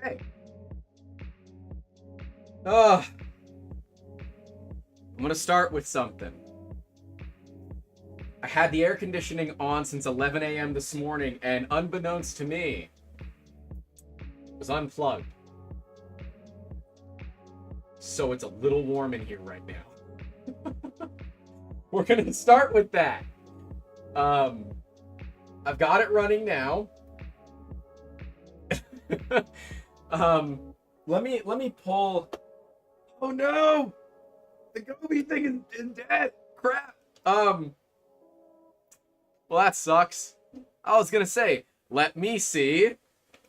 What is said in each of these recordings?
Hey. I'm gonna start with something. I had the air conditioning on since 11 a.m. this morning, and unbeknownst to me, it was unplugged. So it's a little warm in here right now. We're gonna start with that. I've got it running now. Let me pull. Oh no, the Gobi thing is dead. Crap. Well, that sucks. I was gonna say, let me see,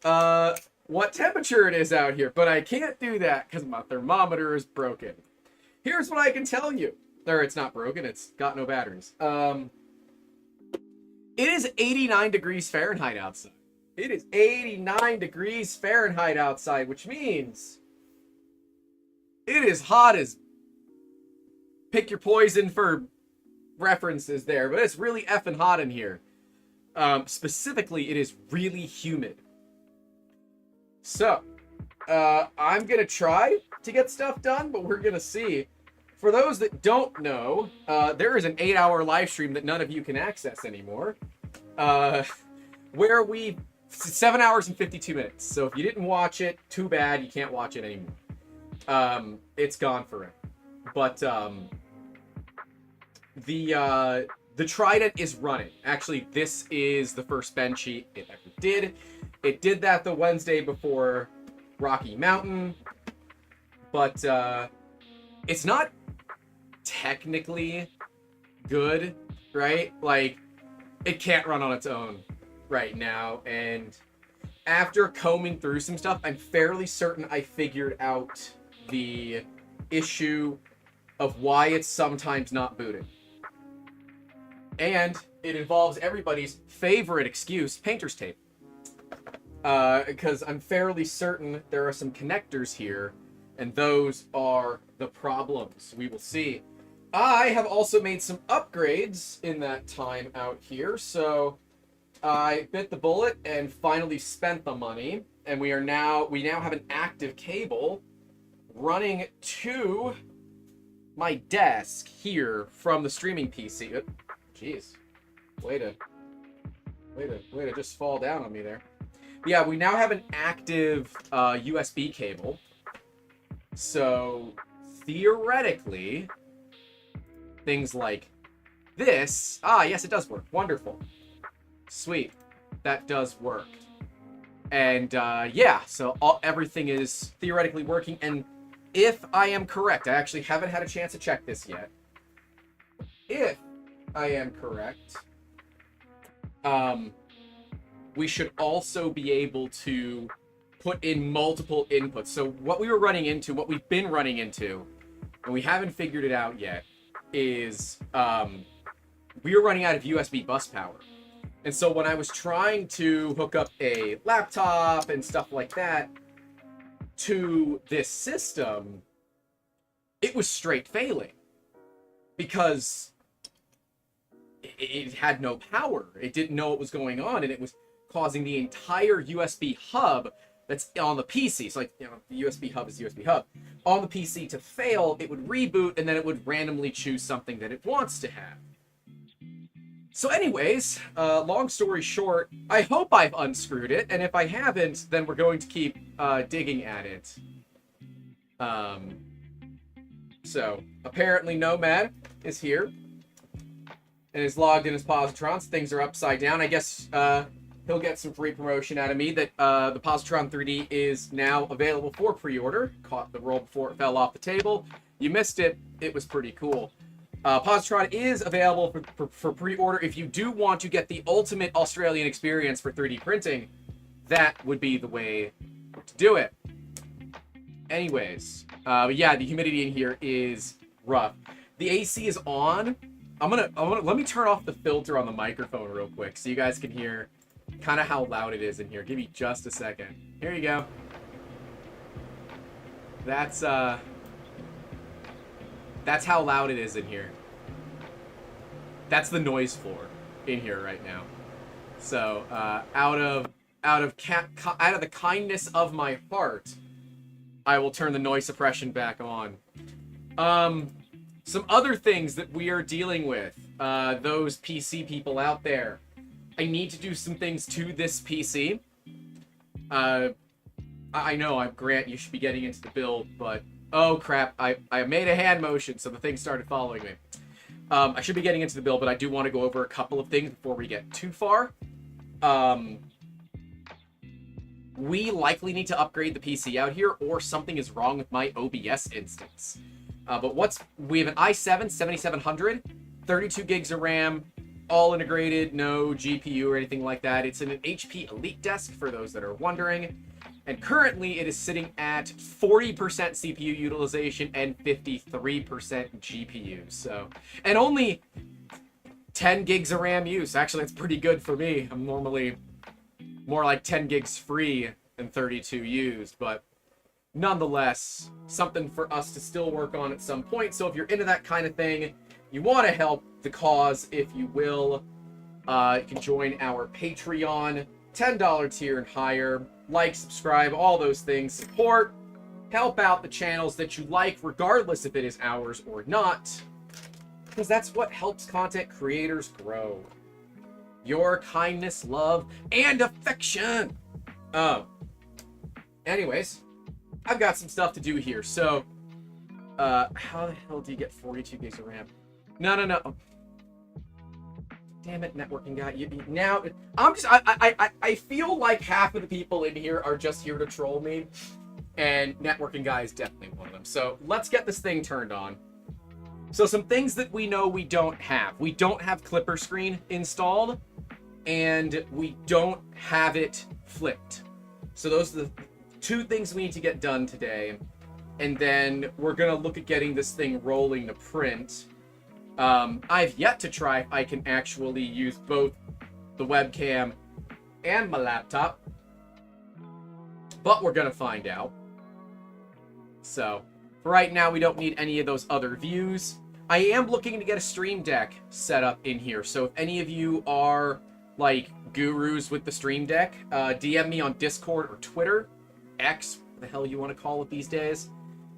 what temperature it is out here, but I can't do that because my thermometer is broken. Here's what I can tell you. Or it's not broken, it's got no batteries. It is 89 degrees Fahrenheit outside. It is 89 degrees Fahrenheit outside, which means it is hot as... Pick your poison for references there, but it's really effing hot in here. Specifically, it is really humid. So, I'm gonna try to get stuff done, but we're gonna see. For those that don't know, there is an 8-hour live stream that none of you can access anymore. Where we... 7 hours and 52 minutes. So if you didn't watch it, too bad, you can't watch it anymore. It's gone forever. But, the Trident is running. Actually, this is the first bench sheet it ever did. It did that the Wednesday before Rocky Mountain, but it's not technically good, right? Like, it can't run on its own right now, and after combing through some stuff, I'm fairly certain I figured out the issue of why it's sometimes not booting. And it involves everybody's favorite excuse, painter's tape. Because I'm fairly certain there are some connectors here, and those are the problems. We will see. I have also made some upgrades in that time out here, so I bit the bullet and finally spent the money, and we now have an active cable running to my desk here from the streaming PC. Jeez, way to just fall down on me there. Yeah, we now have an active USB cable, so theoretically, things like this. Ah, yes, it does work. Wonderful, sweet, that does work. And yeah, so everything is theoretically working. And if I am correct, I actually haven't had a chance to check this yet. If I am correct, we should also be able to put in multiple inputs. So what we were running into, what we've been running into, and we haven't figured it out yet, is we were running out of USB bus power. And so when I was trying to hook up a laptop and stuff like that to this system, it was straight failing because it had no power. It didn't know what was going on, and it was causing the entire USB hub that's on the PC. So, like, you know, the USB hub is USB hub. On the PC to fail, it would reboot, and then it would randomly choose something that it wants to have. So anyways, long story short, I hope I've unscrewed it, and if I haven't, then we're going to keep digging at it. So, apparently Nomad is here, and is logged in as Positrons. Things are upside down. I guess he'll get some free promotion out of me that the Positron 3D is now available for pre-order. Caught the roll before it fell off the table. You missed it. It was pretty cool. Positron is available for pre-order. If you do want to get the ultimate Australian experience for 3D printing, that would be the way to do it. Anyways, but yeah, the humidity in here is rough. The AC is on. Let me turn off the filter on the microphone real quick so you guys can hear kind of how loud it is in here. Give me just a second. Here you go. That's how loud it is in here. That's the noise floor in here right now. So out out of the kindness of my heart, I will turn the noise suppression back on. Some other things that we are dealing with, those PC people out there. I need to do some things to this PC. I know, Grant, you should be getting into the build, but oh crap, I made a hand motion, so the thing started following me. I should be getting into the build, but I do want to go over a couple of things before we get too far. We likely need to upgrade the PC out here, or something is wrong with my OBS instance. But we have an i7 7700, 32 gigs of RAM, all integrated, no GPU or anything like that. It's in an HP Elite desk, for those that are wondering. And currently, it is sitting at 40% CPU utilization and 53% GPU. So, and only 10 gigs of RAM use. Actually, that's pretty good for me. I'm normally more like 10 gigs free and 32 used, but nonetheless, something for us to still work on at some point. So if you're into that kind of thing, you want to help the cause, if you will, you can join our Patreon, $10 tier and higher. Like, subscribe, all those things. Support, help out the channels that you like, regardless if it is ours or not, because that's what helps content creators grow. Your kindness, love, and affection. Anyways, I've got some stuff to do here. So, how the hell do you get 42 gigs of RAM? No. Damn it, networking guy. Now, I feel like half of the people in here are just here to troll me, and networking guy is definitely one of them. So, let's get this thing turned on. So, some things that we know we don't have. We don't have klipperscreen installed, and we don't have it flipped. So, those are the two things we need to get done today. And then we're going to look at getting this thing rolling to print. I've yet to try if I can actually use both the webcam and my laptop, but we're gonna find out. So, for right now, we don't need any of those other views. I am looking to get a Stream Deck set up in here, so if any of you are, like, gurus with the Stream Deck, DM me on Discord or Twitter, X, what the hell you want to call it these days,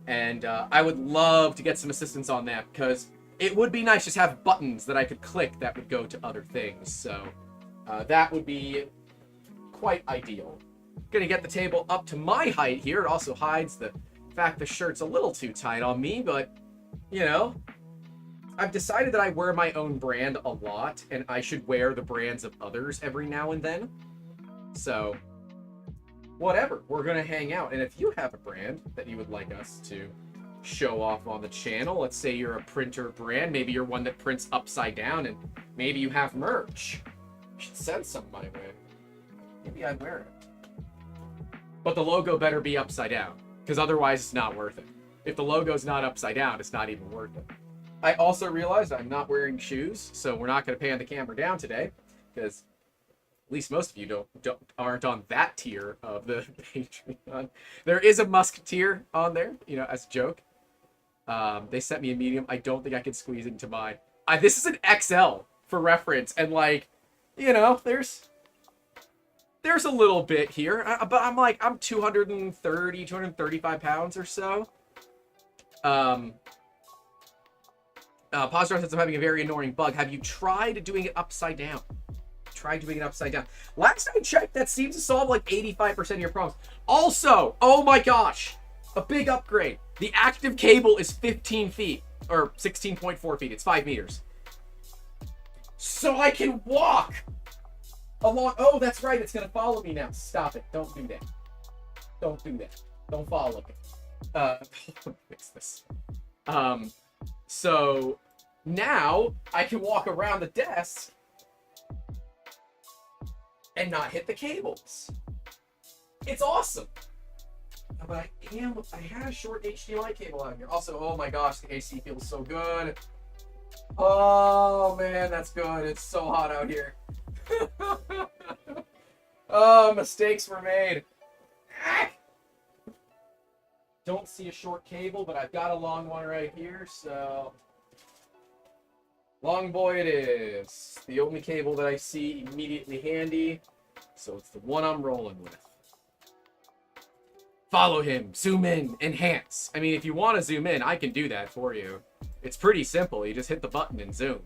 and I would love to get some assistance on that, because it would be nice just to have buttons that I could click that would go to other things. So that would be quite ideal. Gonna get the table up to my height here. It also hides the fact the shirt's a little too tight on me, but, you know, I've decided that I wear my own brand a lot, and I should wear the brands of others every now and then. So, whatever. We're gonna hang out. And if you have a brand that you would like us to show off on the channel, let's say you're a printer brand, maybe you're one that prints upside down, and maybe you have merch, you should send some my way. Maybe I'd wear it, but the logo better be upside down, because otherwise it's not worth it. If the logo's not upside down, it's not even worth it. I also realized I'm not wearing shoes, so we're not going to pan the camera down today, because at least most of you aren't on that tier of the Patreon. There is a Musketeer on there, you know, as a joke. They sent me a medium. I don't think I can squeeze into mine. This is an XL for reference, and, like, you know, there's a little bit here, but I'm 230, 235 pounds or so. Posture says I'm having a very annoying bug. Have you tried doing it upside down? Try doing it upside down. Last I checked, that seems to solve like 85% of your problems. Also, oh my gosh, a big upgrade. The active cable is 15 feet, or 16.4 feet. It's 5 meters. So I can walk along. Oh, that's right. It's going to follow me now. Stop it. Don't do that. Don't do that. Don't follow me. Fix this. So now I can walk around the desk and not hit the cables. It's awesome. But I had a short HDMI cable out here. Also, oh my gosh, the AC feels so good. Oh man, that's good. It's so hot out here. Oh, mistakes were made. Don't see a short cable, but I've got a long one right here, so long boy it is. The only cable that I see immediately handy. So it's the one I'm rolling with. Follow him, zoom in, enhance. I mean, if you want to zoom in, I can do that for you. It's pretty simple. You just hit the button and zoom.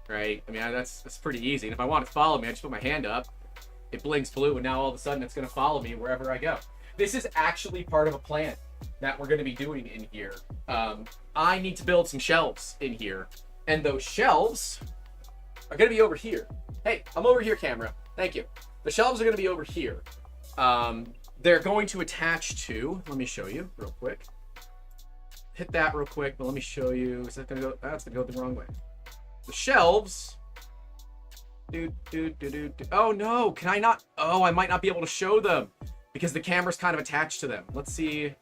Right? I mean, that's pretty easy. And if I want it to follow me, I just put my hand up. It blinks blue, and now all of a sudden it's going to follow me wherever I go. This is actually part of a plan that we're going to be doing in here. I need to build some shelves in here. And those shelves are going to be over here. Hey, I'm over here, camera. Thank you. The shelves are going to be over here. They're going to attach to, let me show you real quick. Hit that real quick, but let me show you. Is that going to go? That's going to go the wrong way. The shelves. Oh no, can I not? Oh, I might not be able to show them because the camera's kind of attached to them. Let's see.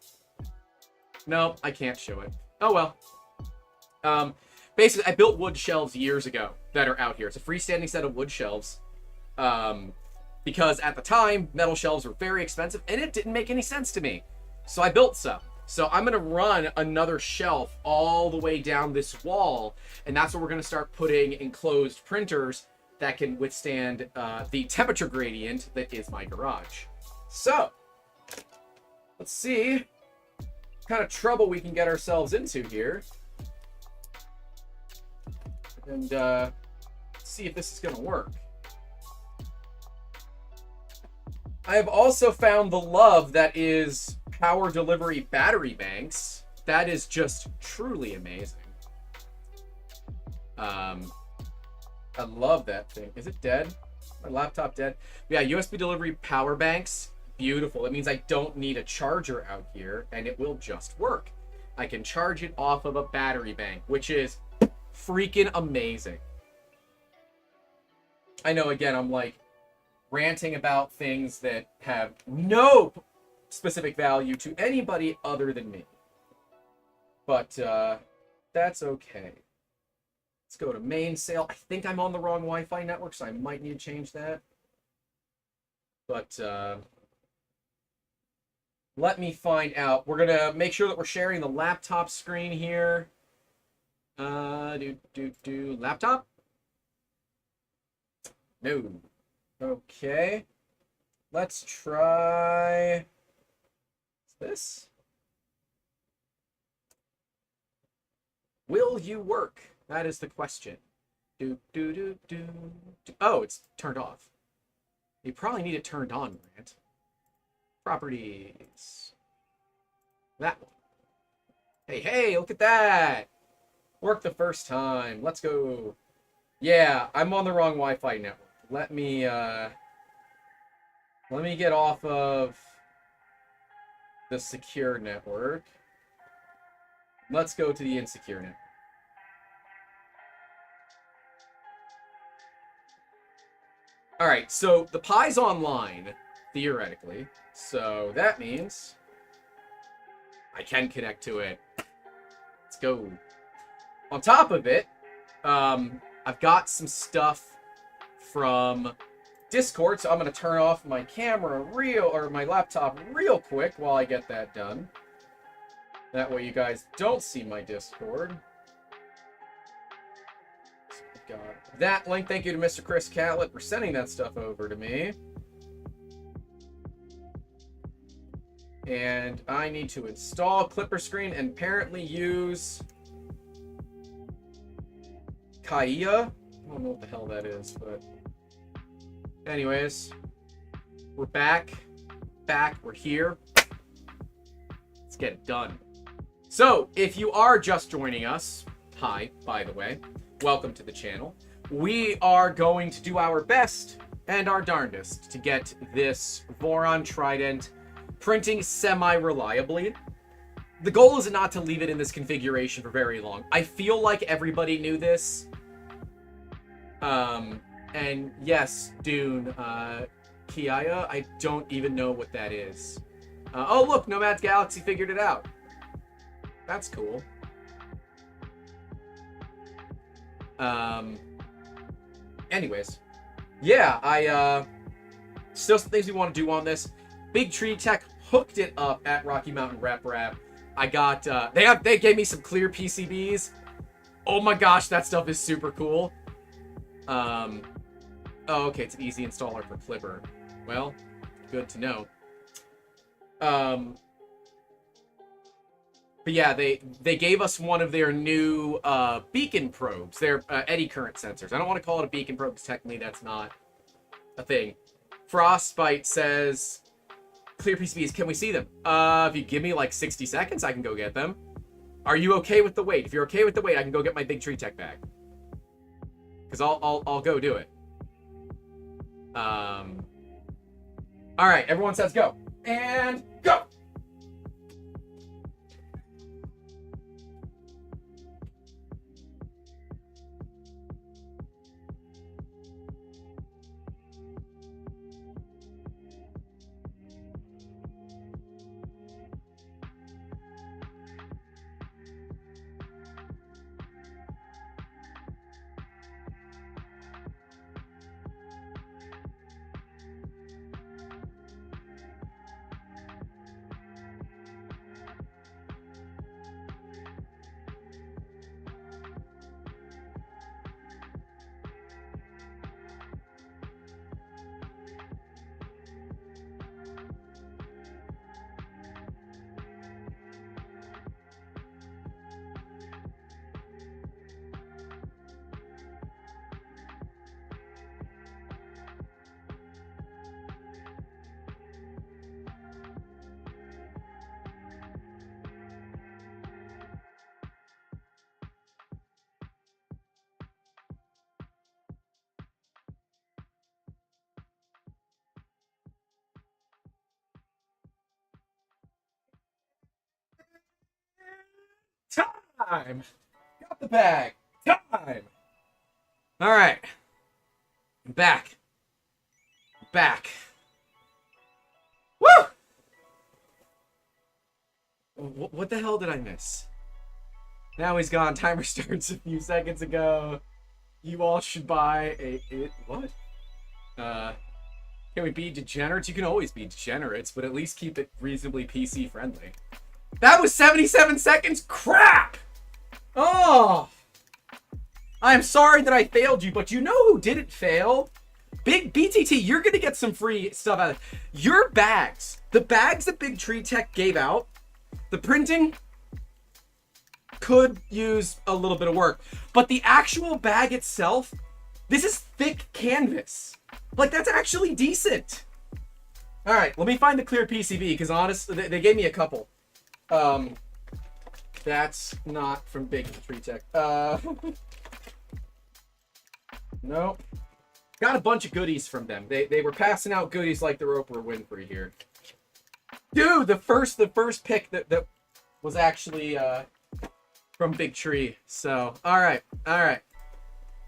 No, I can't show it. Oh well. Basically, I built wood shelves years ago that are out here. It's a freestanding set of wood shelves. Because at the time, metal shelves were very expensive and it didn't make any sense to me. So I built some. So I'm going to run another shelf all the way down this wall. And that's where we're going to start putting enclosed printers that can withstand the temperature gradient that is my garage. So let's see what kind of trouble we can get ourselves into here. And see if this is going to work. I have also found the love that is power delivery battery banks. That is just truly amazing. I love that thing. Is it dead? My laptop dead? Yeah, USB delivery power banks. Beautiful. It means I don't need a charger out here and it will just work. I can charge it off of a battery bank, which is freaking amazing. I know, again, I'm like ranting about things that have no specific value to anybody other than me. But that's okay. Let's go to main sale. I think I'm on the wrong Wi-Fi network, so I might need to change that. But let me find out. We're going to make sure that we're sharing the laptop screen here. Laptop? No. Okay. Let's try this. Will you work? That is the question. Oh, it's turned off. You probably need it turned on, Grant. Properties. That one. Hey, look at that. Worked the first time. Let's go. Yeah, I'm on the wrong Wi-Fi network. Let me get off of the secure network. Let's go to the insecure network. All right, so the Pi's online, theoretically. So that means I can connect to it. Let's go. On top of it, I've got some stuff from Discord, so I'm going to turn off my camera my laptop real quick while I get that done. That way you guys don't see my Discord. So I've got that link. Thank you to Mr. Chris Catlett for sending that stuff over to me. And I need to install klipperscreen and apparently use Kaya. I don't know what the hell that is, but anyways, we're back, we're here. Let's get it done. So, if you are just joining us, hi, by the way, welcome to the channel. We are going to do our best and our darndest to get this VORON Trident printing semi-reliably. The goal is not to leave it in this configuration for very long. I feel like everybody knew this. And yes, Dune, Kiaya, I don't even know what that is. Oh, look, Nomad's Galaxy figured it out. That's cool. Anyways, yeah, still some things we want to do on this. Big Tree Tech hooked it up at Rocky Mountain Rep Rap. I got, they gave me some clear PCBs. Oh my gosh, that stuff is super cool. Oh, okay, it's an easy installer for Klipper. Well, good to know. But yeah, they gave us one of their new beacon probes, their eddy current sensors. I don't want to call it a beacon probe because technically that's not a thing. Frostbite says, clear PCBs, can we see them? If you give me like 60 seconds, I can go get them. Are you okay with the wait? If you're okay with the wait, I can go get my big tree tech bag. Because I'll go do it. All right, everyone says go. And go! Time! Got the bag! Time! Alright. Back. Back. Woo! What the hell did I miss? Now he's gone. Timer starts a few seconds ago. You all should buy what? Can we be degenerates? You can always be degenerates, but at least keep it reasonably PC friendly. That was 77 seconds? Crap! Oh! I'm sorry that I failed you, but you know who didn't fail? Big BTT, you're gonna get some free stuff out of it. Your bags, the bags that Big Tree Tech gave out, the printing could use a little bit of work, but the actual bag itself, this is thick canvas. Like, that's actually decent. All right, let me find the clear PCB, because honestly, they gave me a couple. That's not from Big Tree Tech. Nope. Got a bunch of goodies from them. They were passing out goodies like the Oprah Winfrey here. Dude, the first pick that was actually from Big Tree. So, all right. Let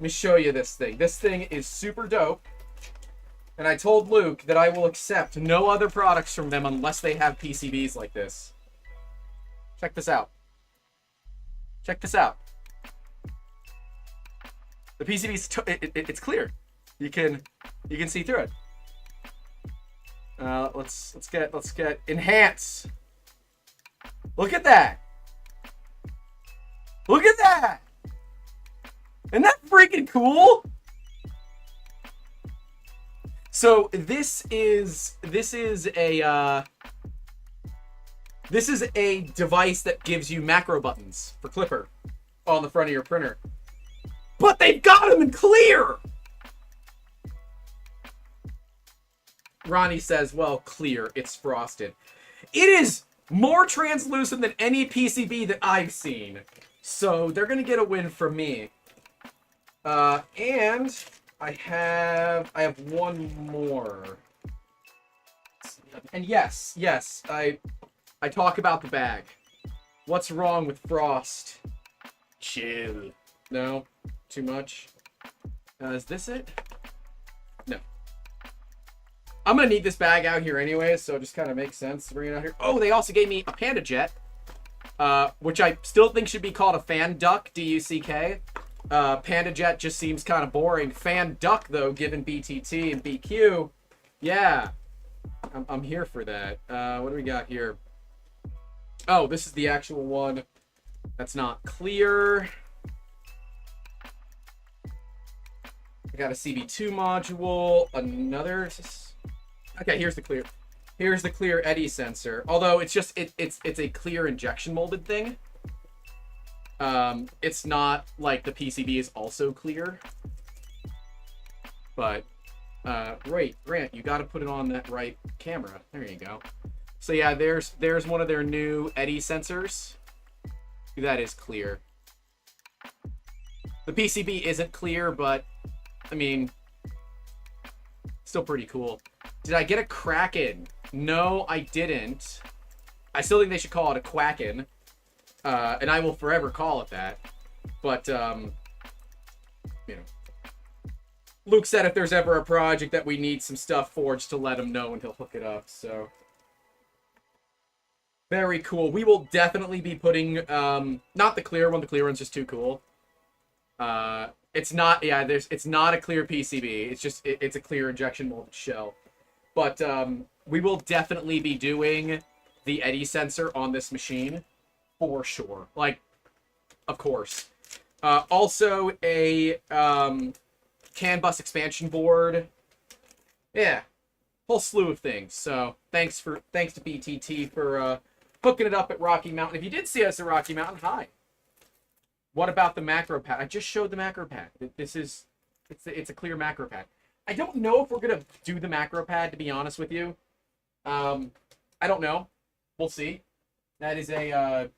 me show you this thing. This thing is super dope. And I told Luke that I will accept no other products from them unless they have PCBs like this. Check this out. Check this out. The PCB it's clear. You can see through it. Let's get enhance. Look at that. Look at that. Isn't that freaking cool? So this is a device that gives you macro buttons for Klipper on the front of your printer. But they've got them in clear! Ronnie says, well, clear, it's frosted. It is more translucent than any PCB that I've seen. So they're gonna get a win from me. And I have one more. And yes, I talk about the bag. What's wrong with Frost? Chill. No? Too much? Is this it? No. I'm gonna need this bag out here anyway, so it just kind of makes sense to bring it out here. Oh, they also gave me a Panda Jet, which I still think should be called a Fan Duck, D-U-C-K. Panda Jet just seems kind of boring. Fan Duck, though, given BTT and BQ, yeah. I'm here for that. What do we got here? Oh, this is the actual one. That's not clear. got a CB2 module, another. Okay, here's the clear. Here's the clear eddy sensor. Although it's just it's a clear injection molded thing. It's not like the PCB is also clear. But wait, Grant, you got to put it on that right camera. There you go. So yeah, there's one of their new eddy sensors. That is clear. The PCB isn't clear, but I mean, still pretty cool. Did I get a Kraken? No, I didn't. I still think they should call it a Quacken. And I will forever call it that. But, you know. Luke said if there's ever a project that we need some stuff for, just to let him know and he'll hook it up, so. Very cool. We will definitely be putting, not the clear one. The clear one's just too cool. It's not, yeah, it's not a clear PCB. It's just, it's a clear injection molded shell. But, we will definitely be doing the eddy sensor on this machine. For sure. Like, of course. Also, a CAN bus expansion board. Yeah. Whole slew of things. So, thanks to BTT for hooking it up at Rocky Mountain. If you did see us at Rocky Mountain, hi. What about the macro pad? I just showed the macro pad. It's a clear macro pad. I don't know if we're going to do the macro pad, to be honest with you. I don't know. We'll see. That is a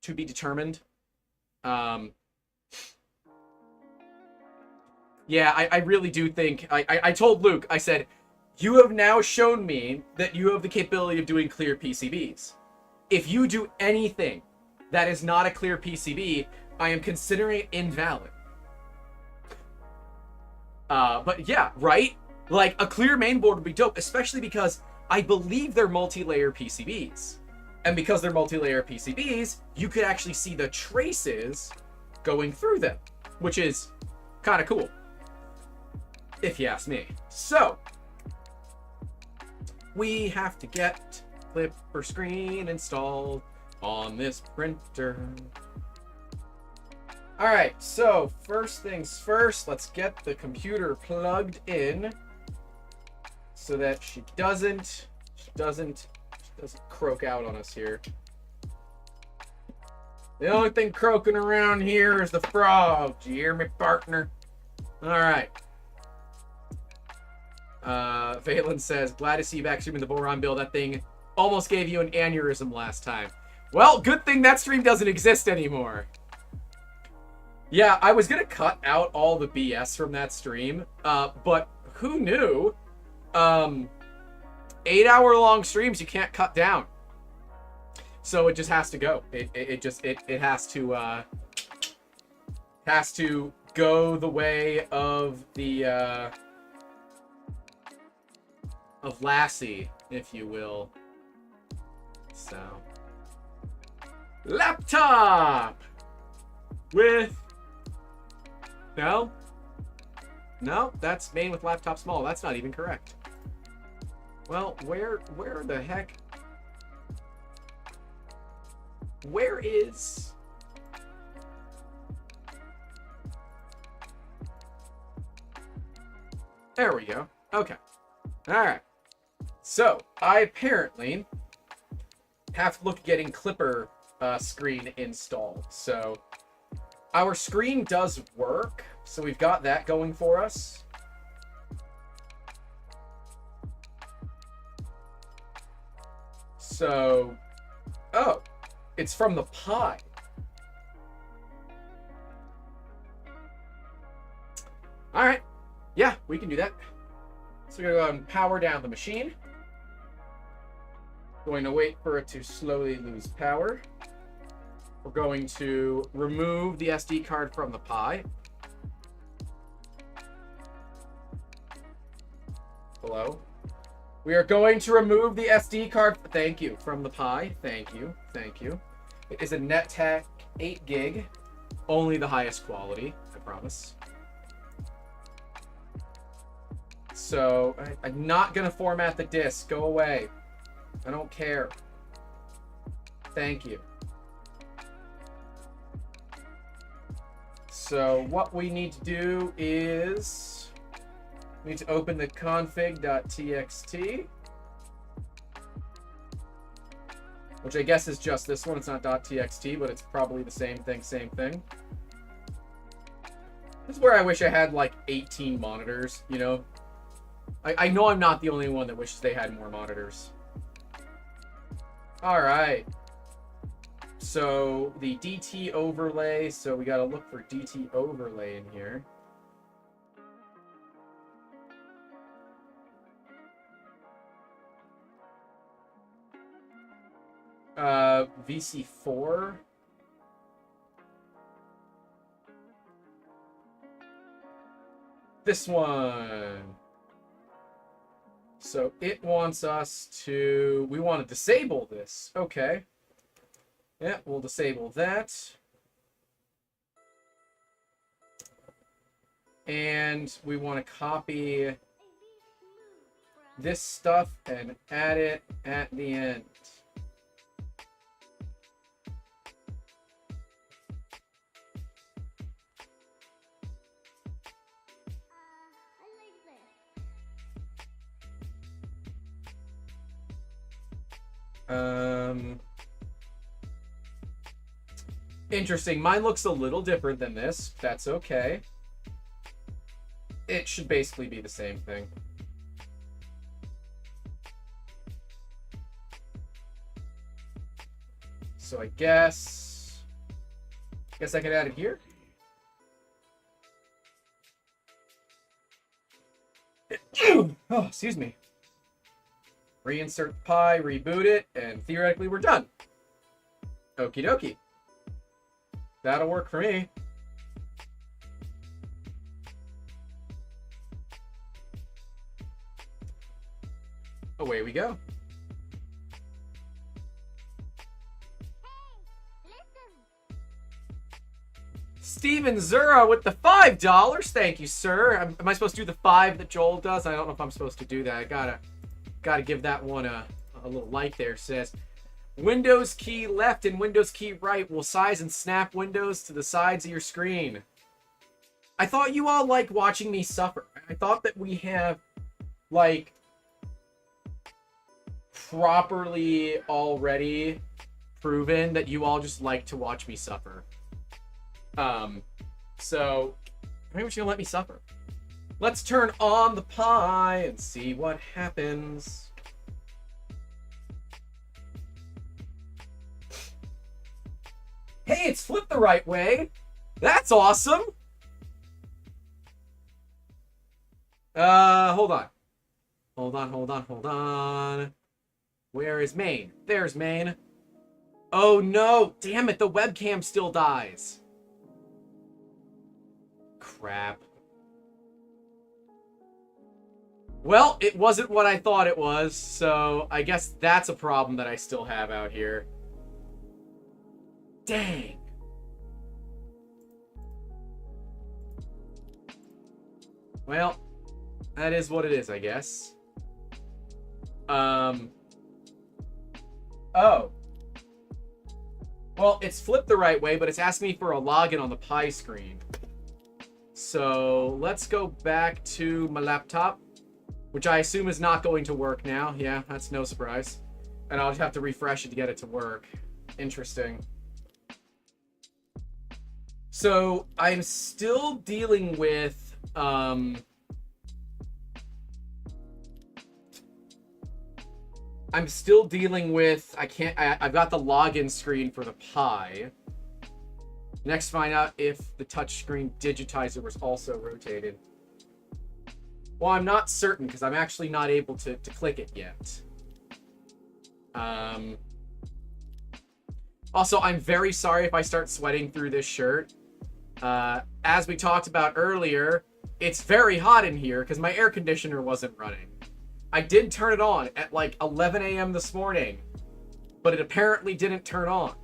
to be determined. Yeah, I really do think... I told Luke, I said, you have now shown me that you have the capability of doing clear PCBs. If you do anything that is not a clear PCB, I am considering it invalid. But yeah, right? Like, a clear mainboard would be dope, especially because I believe they're multi-layer PCBs. And because they're multi-layer PCBs, you could actually see the traces going through them, which is kind of cool, if you ask me. So, we have to get klipperscreen installed on this printer. Alright, so first things first, let's get the computer plugged in so that she doesn't croak out on us here. The only thing croaking around here is the frog. Do you hear me, partner? Alright. Valen says, glad to see you back streaming the Voron build. That thing almost gave you an aneurysm last time. Well, good thing that stream doesn't exist anymore. Yeah, I was gonna cut out all the BS from that stream, but who knew? 8-hour-long streams you can't cut down, so it just has to go. It has to go the way of the of Lassie, if you will. So, laptop with no, that's main with laptop small. That's not even correct. Well, where the heck? Where is... There we go. Okay. Alright. So, I apparently have to look at getting Clipper screen installed. So, our screen does work. So, we've got that going for us. So, oh, it's from the Pi. All right, yeah, we can do that. So we're gonna go ahead and power down the machine. Going to wait for it to slowly lose power. We're going to remove the SD card from the Pi. Hello. We are going to remove the SD card, thank you, from the Pi. Thank you, thank you. It is a NetTech 8 gig, only the highest quality, I promise. So, I'm not gonna format the disk, go away. I don't care. Thank you. So what we need to do is we need to open the config.txt, which I guess is just this one. It's not .txt, but it's probably the same thing, same thing. This is where I wish I had like 18 monitors, you know? I know I'm not the only one that wishes they had more monitors. All right. So the DT overlay, so we got to look for DT overlay in here. VC4. This one. So it wants us to, we want to disable this. Okay. Yeah, we'll disable that. And we want to copy this stuff and add it at the end. Interesting. Mine looks a little different than this. That's okay. It should basically be the same thing. So I guess I could add it here. Oh, excuse me. Reinsert the Pi, reboot it, and theoretically we're done. Okie dokie. That'll work for me. Away we go. Steven Zura with the $5. Thank you, sir. Am I supposed to do the 5 that Joel does? I don't know if I'm supposed to do that. I gotta give that one a little like there. Says Windows key left and Windows key right will size and snap windows to the sides of your screen. I thought you all liked watching me suffer. I thought that we have, like, properly already proven that you all just like to watch me suffer. So maybe she's gonna let me suffer. Let's turn on the Pi and see what happens. Hey, it's flipped the right way. That's awesome. Hold on. Where is main? There's main. Oh no, damn it, the webcam still dies. Crap. Well, it wasn't what I thought it was, so I guess that's a problem that I still have out here. Dang. Well, that is what it is, I guess. Oh. Well, it's flipped the right way, but it's asking me for a login on the Pi screen. So let's go back to my laptop, which I assume is not going to work now. Yeah, that's no surprise. And I'll just have to refresh it to get it to work. Interesting. So I'm still dealing with I've got the login screen for the Pi. Next, find out if the touchscreen digitizer was also rotated. Well, I'm not certain because I'm actually not able to click it yet. Also, I'm very sorry if I start sweating through this shirt. As we talked about earlier, it's very hot in here because my air conditioner wasn't running. I did turn it on at like 11 a.m. this morning, but it apparently didn't turn on.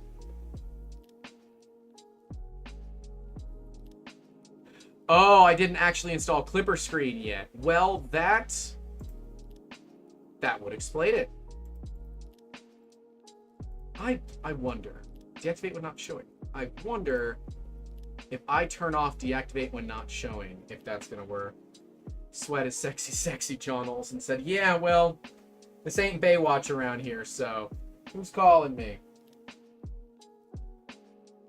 Oh, I didn't actually install klipperscreen yet. Well, that would explain it. I wonder. Deactivate when not showing. I wonder If I turn off deactivate when not showing, if that's gonna work. Sweat is sexy, sexy, John Olsen said. Yeah, well, this ain't Baywatch around here, so who's calling me?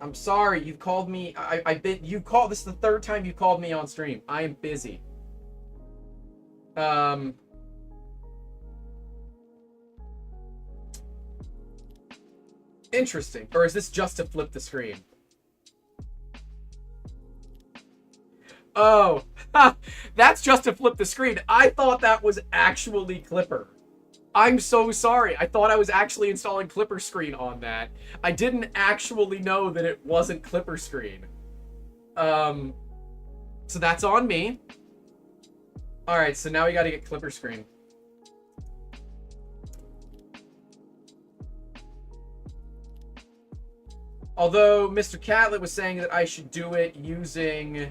I'm sorry, you've called me. This is the third time you called me on stream. I am busy. Interesting. Or is this just to flip the screen? Oh, that's just to flip the screen. I thought that was actually Clipper. I'm so sorry. I thought I was actually installing Clipper Screen on that. I didn't actually know that it wasn't Clipper Screen. So that's on me. All right, so now we got to get Clipper Screen. Although Mr. Catlett was saying that I should do it using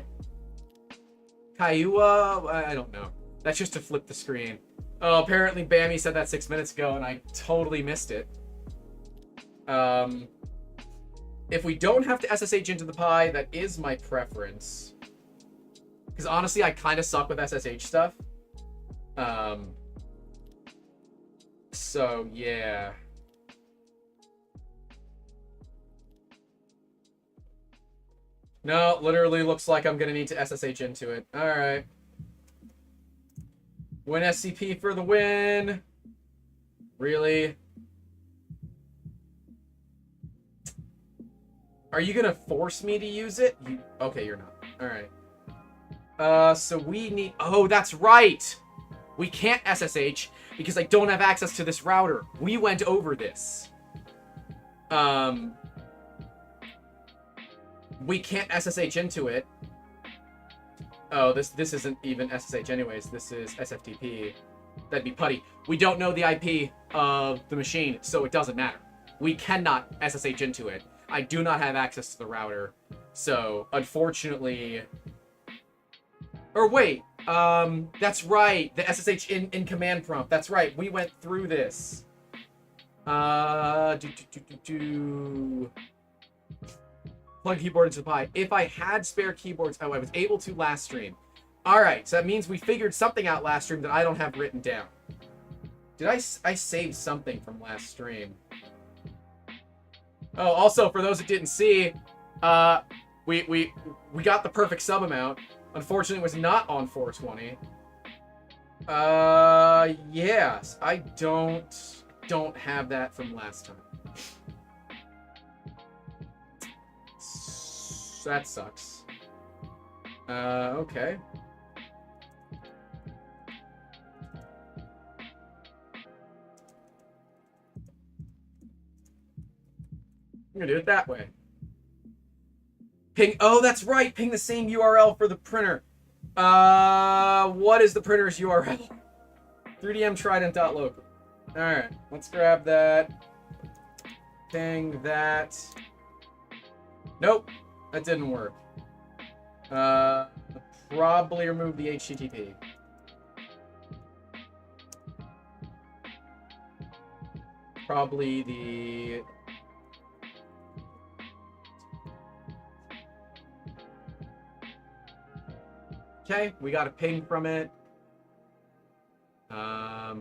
Kaiua, I don't know. That's just to flip the screen. Oh, apparently Bammy said that 6 minutes ago, and I totally missed it. If we don't have to SSH into the Pi, that is my preference. Because honestly, I kind of suck with SSH stuff. So, yeah. No, literally looks like I'm going to need to SSH into it. Alright. Win SCP for the win. Really? Are you going to force me to use it? Okay, you're not. Alright. So we need... Oh, that's right! We can't SSH because I don't have access to this router. We went over this. We can't SSH into it. Oh, this isn't even SSH anyways. This is SFTP. That'd be putty. We don't know the IP of the machine, so it doesn't matter. We cannot SSH into it. I do not have access to the router. So, unfortunately... Or wait, that's right. The SSH in command prompt. That's right. We went through this. Plug keyboard into the Pi. If I had spare keyboards, oh, I was able to last stream. Alright, so that means we figured something out last stream that I don't have written down. Did I saved something from last stream? Oh, also, for those that didn't see, we got the perfect sub amount. Unfortunately, it was not on 420. Yes, I don't have that from last time. That sucks. Okay. I'm gonna do it that way. Ping. Oh, that's right. Ping the same URL for the printer. What is the printer's URL? 3dmtrident.local. Alright, let's grab that. Ping that. Nope. That didn't work. Probably remove the HTTP. Probably the... Okay, we got a ping from it. I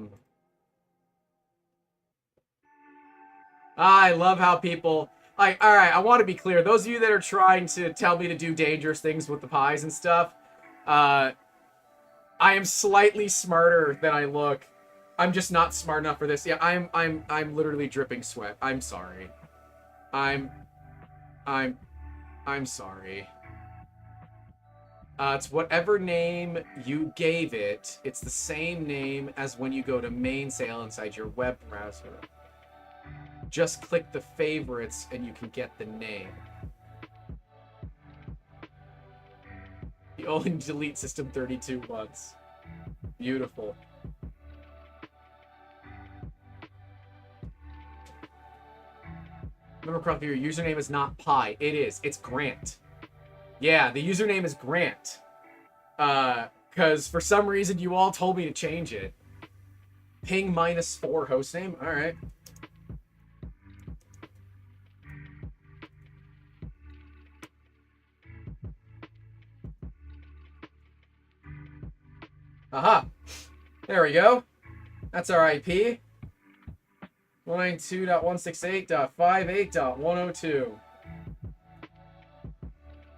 love how people... Alright, I want to be clear. Those of you that are trying to tell me to do dangerous things with the pies and stuff, I am slightly smarter than I look. I'm just not smart enough for this. Yeah, I'm literally dripping sweat. I'm sorry. I'm sorry. It's whatever name you gave it. It's the same name as when you go to main sale inside your web browser. Just click the favorites and you can get the name. You only delete system 32 once. Beautiful. Remember, Crumpy, your username is not Pi. It is. It's Grant. Yeah, the username is Grant. Because for some reason you all told me to change it. Ping -4 hostname? Alright. Aha. There we go. That's our IP. 192.168.58.102.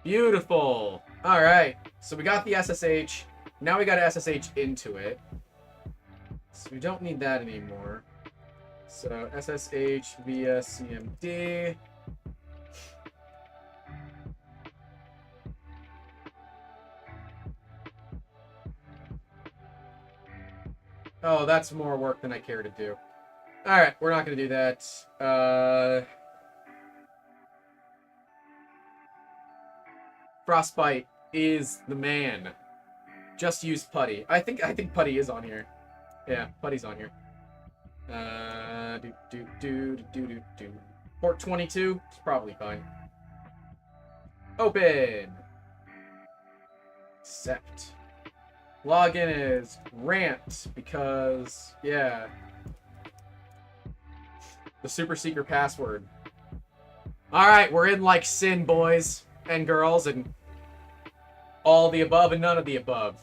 Beautiful. All right. So we got the SSH. Now we got to SSH into it. So we don't need that anymore. So SSH via CMD. Oh, that's more work than I care to do. Alright, we're not going to do that. Frostbite is the man. Just use Putty. I think Putty is on here. Yeah, Putty's on here. Port 22 is probably fine. Open. Accept. Login is rant because, yeah. The super secret password. Alright, we're in like sin, boys and girls, and all the above and none of the above.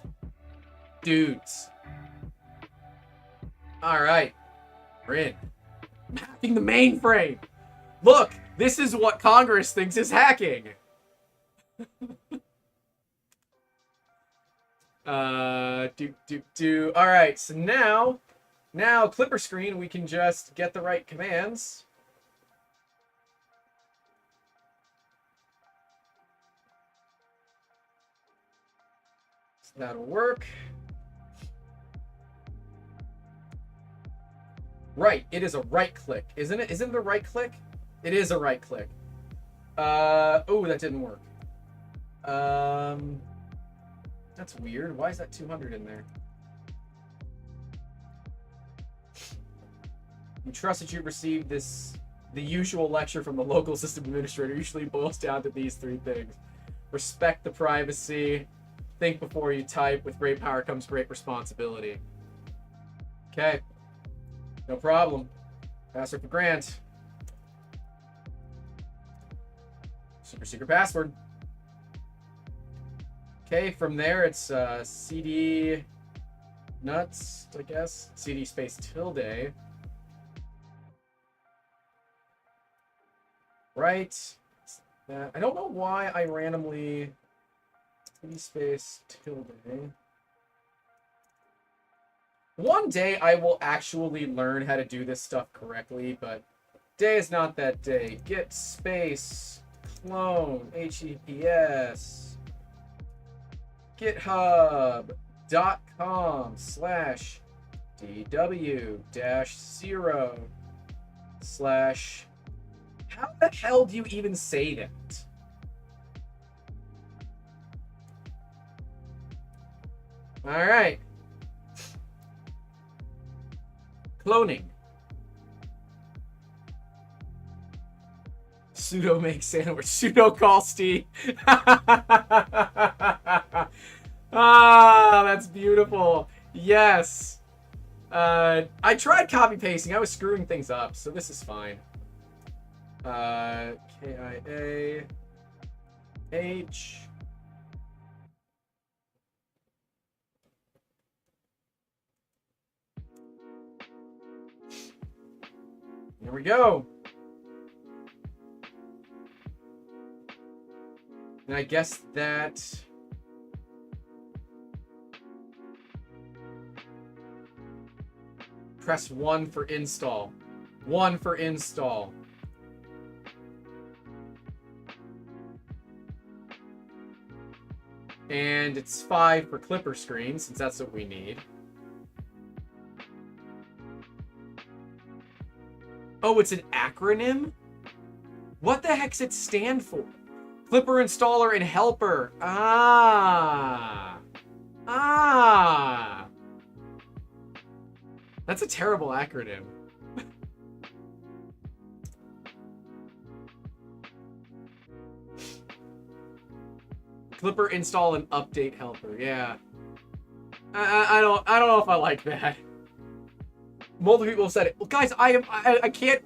Dudes. Alright. We're in. I'm hacking the mainframe. Look, this is what Congress thinks is hacking. Alright, so now klipperscreen, we can just get the right commands. So that'll work. Right, it is a right click, isn't it? Isn't it a right click? It is a right click. Oh, that didn't work. That's weird. Why is that 200 in there? We trust that you've received this. The usual lecture from the local system administrator usually boils down to these three things. Respect the privacy. Think before you type. With great power comes great responsibility. Okay. No problem. Password for Grant. Super secret password. Okay, from there it's CD nuts, I guess. CD space tilde. Right. I don't know why I randomly CD space tilde. One day I will actually learn how to do this stuff correctly, but day is not that day. Git space clone HTTPS github.com/dw-0/ how the hell do you even say that? All right. Cloning. Sudo make sandwich. Sudo call Steve. Ah, that's beautiful. Yes. I tried copy pasting. I was screwing things up, so this is fine. KIA H. Here we go. And I guess that press 1 for install. 1 for install. And it's 5 for klipperscreen, since that's what we need. Oh, it's an acronym? What the heck's it stand for? Clipper installer and helper. Ah. Ah. That's a terrible acronym. Clipper install and update helper. Yeah. I don't know if I like that. Multiple people have said it. Well, guys, I can't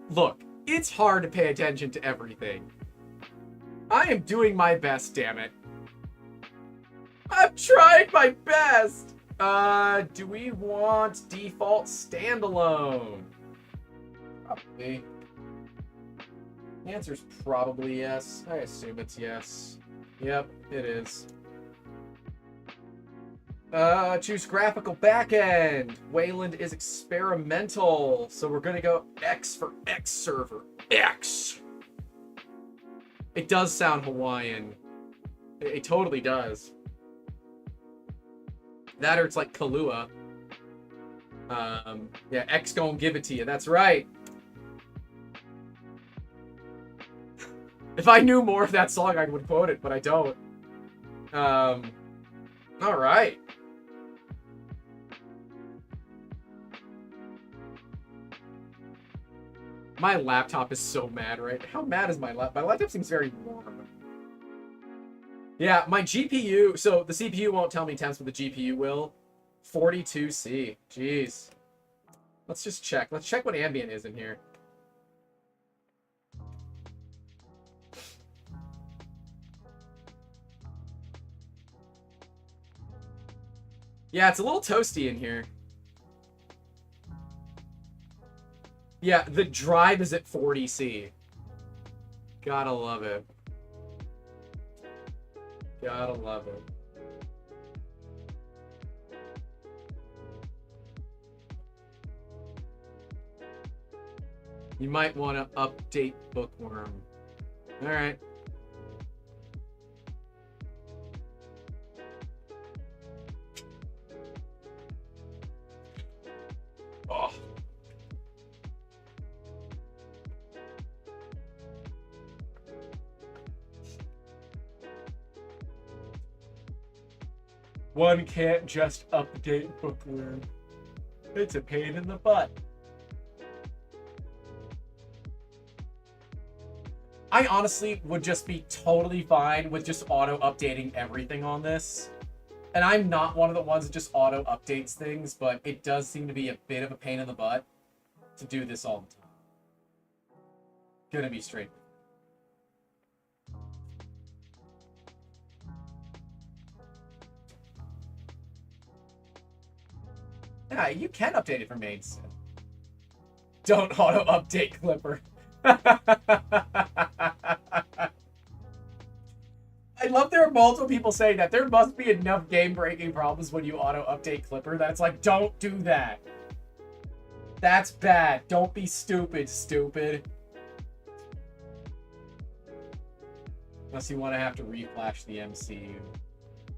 look. It's hard to pay attention to everything. I am doing my best, damn it. I'm trying my best. Do we want default standalone? Probably. The answer's probably yes. I assume it's yes. Yep, it is. Choose graphical backend. Wayland is experimental. So we're gonna go X for X server. X! It does sound Hawaiian. It totally does. That or it's like Kahlua. Yeah, X gonna give it to you. That's right. If I knew more of that song, I would quote it, but I don't. All right. My laptop is so mad, right? How mad is my laptop? My laptop seems very warm. Yeah, my GPU... So, the CPU won't tell me temps, but the GPU will. 42C. Jeez. Let's just check. Let's check what ambient is in here. Yeah, it's a little toasty in here. Yeah, the drive is at 40C. Gotta love it. Gotta love it. You might want to update Bookworm. Alright. Oh. One can't just update Bookworm. It's a pain in the butt. I honestly would just be totally fine with just auto-updating everything on this. And I'm not one of the ones that just auto-updates things, but it does seem to be a bit of a pain in the butt to do this all the time. Gonna be straight. Yeah, you can update it from main sim. Don't auto-update Clipper. I love there are multiple people saying that. There must be enough game-breaking problems when you auto-update Clipper that it's like, don't do that. That's bad. Don't be stupid, stupid. Unless you want to have to reflash the MCU.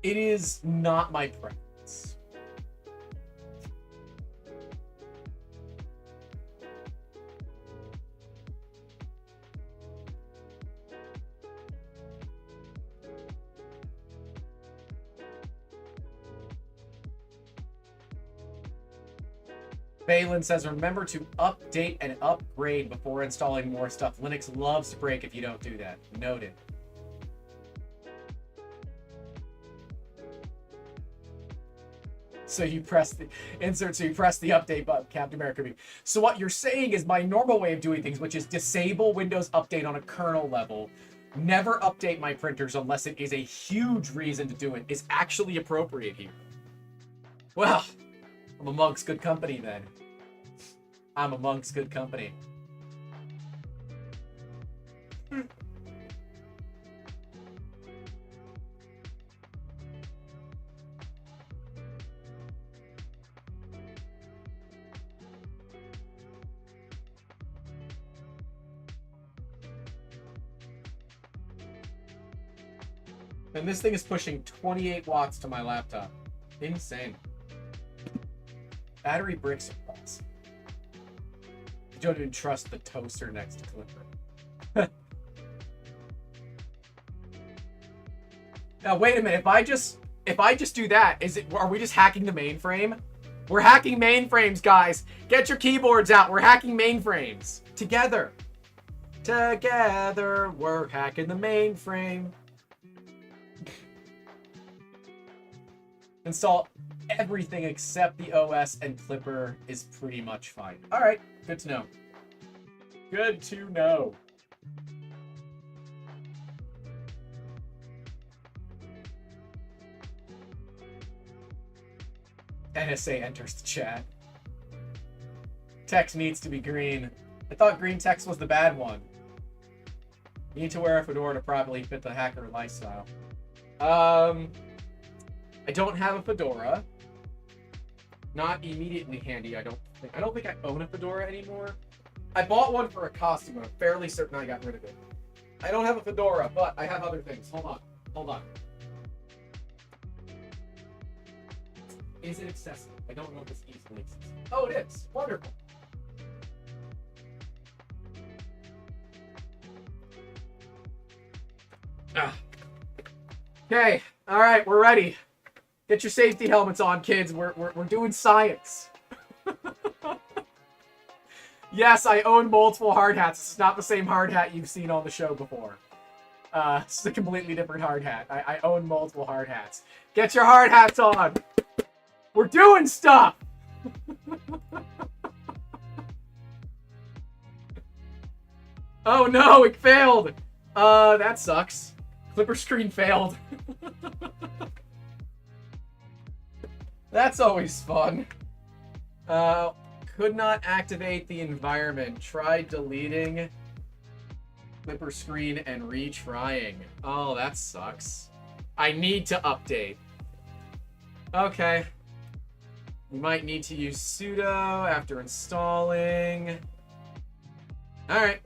It is not my preference. Balin says, remember to update and upgrade before installing more stuff. Linux loves to break if you don't do that. Noted. So you press the insert, so you press the update button, Captain America. So what you're saying is my normal way of doing things, which is disable Windows Update on a kernel level, never update my printers unless it is a huge reason to do it, is actually appropriate here. Well, I'm amongst good company then. I'm amongst good company. And this thing is pushing 28 watts to my laptop. Insane. Battery bricks are awesome. You don't even trust the toaster next to Clipper. Now wait a minute. If I just do that, are we just hacking the mainframe? We're hacking mainframes, guys. Get your keyboards out. We're hacking mainframes together. Together, we're hacking the mainframe. Install everything except the OS, and Clipper is pretty much fine. All right, good to know. Good to know. NSA enters the chat. Text needs to be green. I thought green text was the bad one. You need to wear a fedora to properly fit the hacker lifestyle. I don't have a fedora. Not immediately handy, I don't think. I don't think I own a fedora anymore. I bought one for a costume, and I'm fairly certain I got rid of it. I don't have a fedora, but I have other things. Hold on. Hold on. Is it accessible? I don't know if it's easily accessible. Oh, it is. Wonderful. Okay. All right, we're ready. Get your safety helmets on, kids. We're doing science. Yes, I own multiple hard hats. It's not the same hard hat you've seen on the show before. It's a completely different hard hat. I own multiple hard hats. Get your hard hats on. We're doing stuff. Oh no, it failed. That sucks. Clipper screen failed. That's always fun. Could not activate the environment. Tried deleting Clipper screen and retrying. Oh, that sucks. I need to update. Okay. You might need to use sudo after installing. Alright.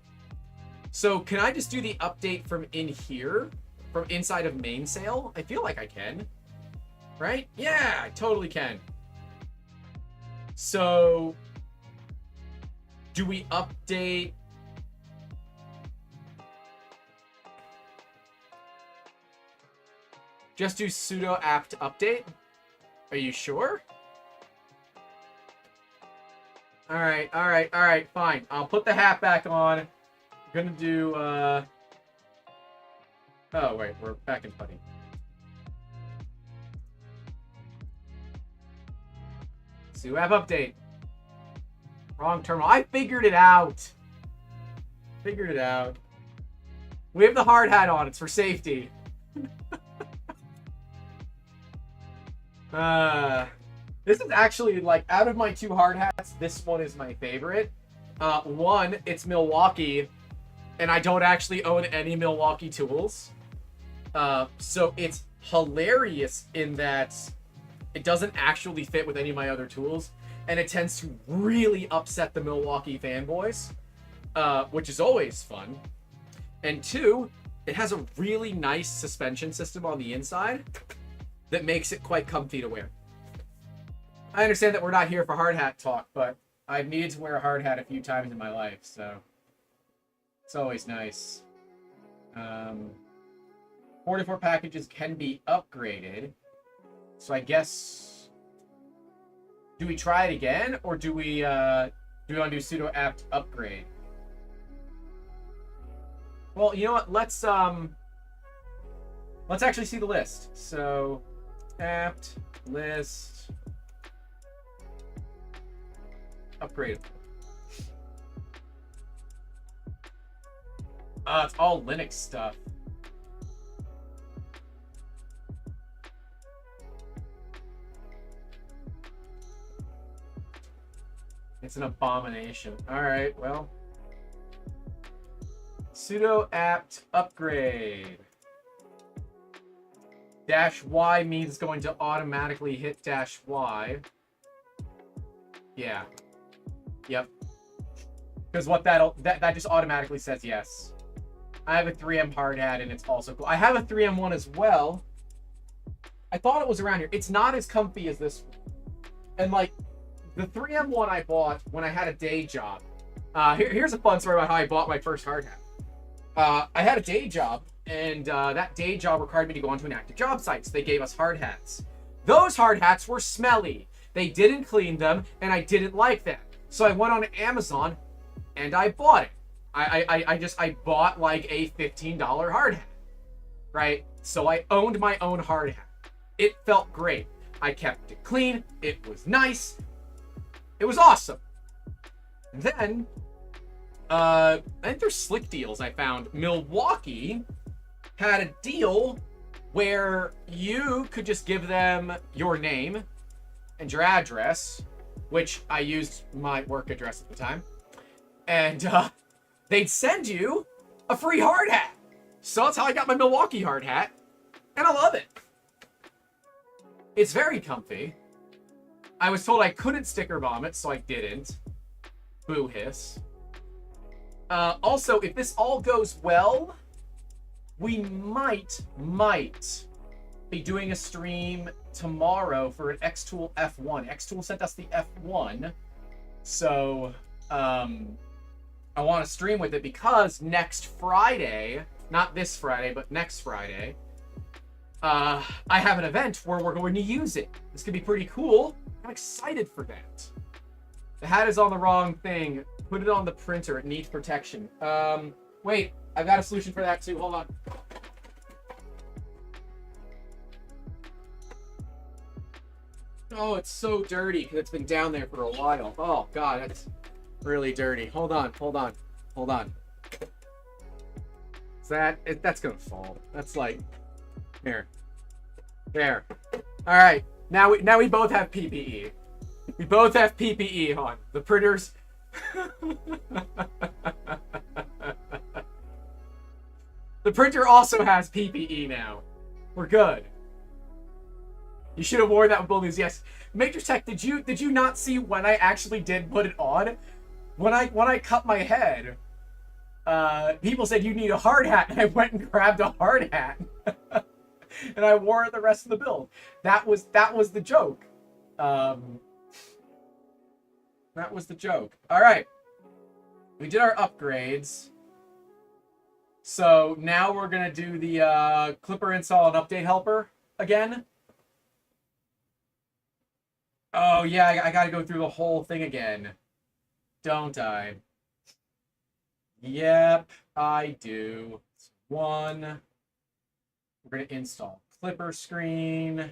So can I just do the update from in here? From inside of mainsail? I feel like I can. Right? Yeah, I totally can. So do we update? Just do sudo apt update? Are you sure? Alright, alright, alright, fine. I'll put the hat back on. I'm gonna do, oh, wait, we're back in putty. Sudo app update. Wrong terminal. I figured it out. Figured it out. We have the hard hat on. It's for safety. This is actually, like, out of my two hard hats, this one is my favorite. One, it's Milwaukee, and I don't actually own any Milwaukee tools. So it's hilarious in that it doesn't actually fit with any of my other tools, and it tends to really upset the Milwaukee fanboys, which is always fun. And two, it has a really nice suspension system on the inside that makes it quite comfy to wear. I understand that we're not here for hard hat talk, but I've needed to wear a hard hat a few times in my life, so it's always nice. 44 packages can be upgraded, so I guess, do we try it again, or do we want to do sudo apt upgrade? Well, you know what? Let's actually see the list. So apt list upgrade. It's all Linux stuff. It's an abomination. Alright, well. Sudo apt upgrade. -y means going to automatically hit -y. Yeah. Yep. Because what that just automatically says yes. I have a 3M hard hat and it's also cool. I have a 3M one as well. I thought it was around here. It's not as comfy as this one. And like, the 3M one I bought when I had a day job. Here's a fun story about how I bought my first hard hat. I had a day job, and that day job required me to go onto an active job site, so they gave us hard hats. Those hard hats were smelly. They didn't clean them, and I didn't like that. So I went on Amazon, and I bought it. I bought like a $15 hard hat, right? So I owned my own hard hat. It felt great. I kept it clean. It was nice. It was awesome. And then, I think there's slick deals I found. Milwaukee had a deal where you could just give them your name and your address, which I used my work address at the time, and they'd send you a free hard hat. So that's how I got my Milwaukee hard hat, and I love it. It's very comfy. I was told I couldn't sticker bomb it, so I didn't. Boo hiss. Also, if this all goes well, we might be doing a stream tomorrow for an Xtool F1. Xtool sent us the F1, so I want to stream with it because next Friday, not this Friday, but next Friday, I have an event where we're going to use it. This could be pretty cool. I'm excited for that. The hat is on the wrong thing. Put it on the printer. It needs protection. Wait, I've got a solution for that too. Hold on. Oh, it's so dirty because it's been down there for a while. Oh, God, that's really dirty. Hold on. That's gonna fall. That's like, here. There. All right. Now we both have PPE. We both have PPE on. The printers. The printer also has PPE now. We're good. You should have worn that with both these. Yes. Matrix Tech, did you not see when I actually did put it on? When I cut my head, people said you need a hard hat, and I went and grabbed a hard hat. And I wore it the rest of the build. That was the joke. That was the joke. All right. We did our upgrades. So now we're going to do the Clipper install and update helper again. Oh, yeah, I got to go through the whole thing again. Don't I? Yep, I do. It's one. We're going to install klipperscreen.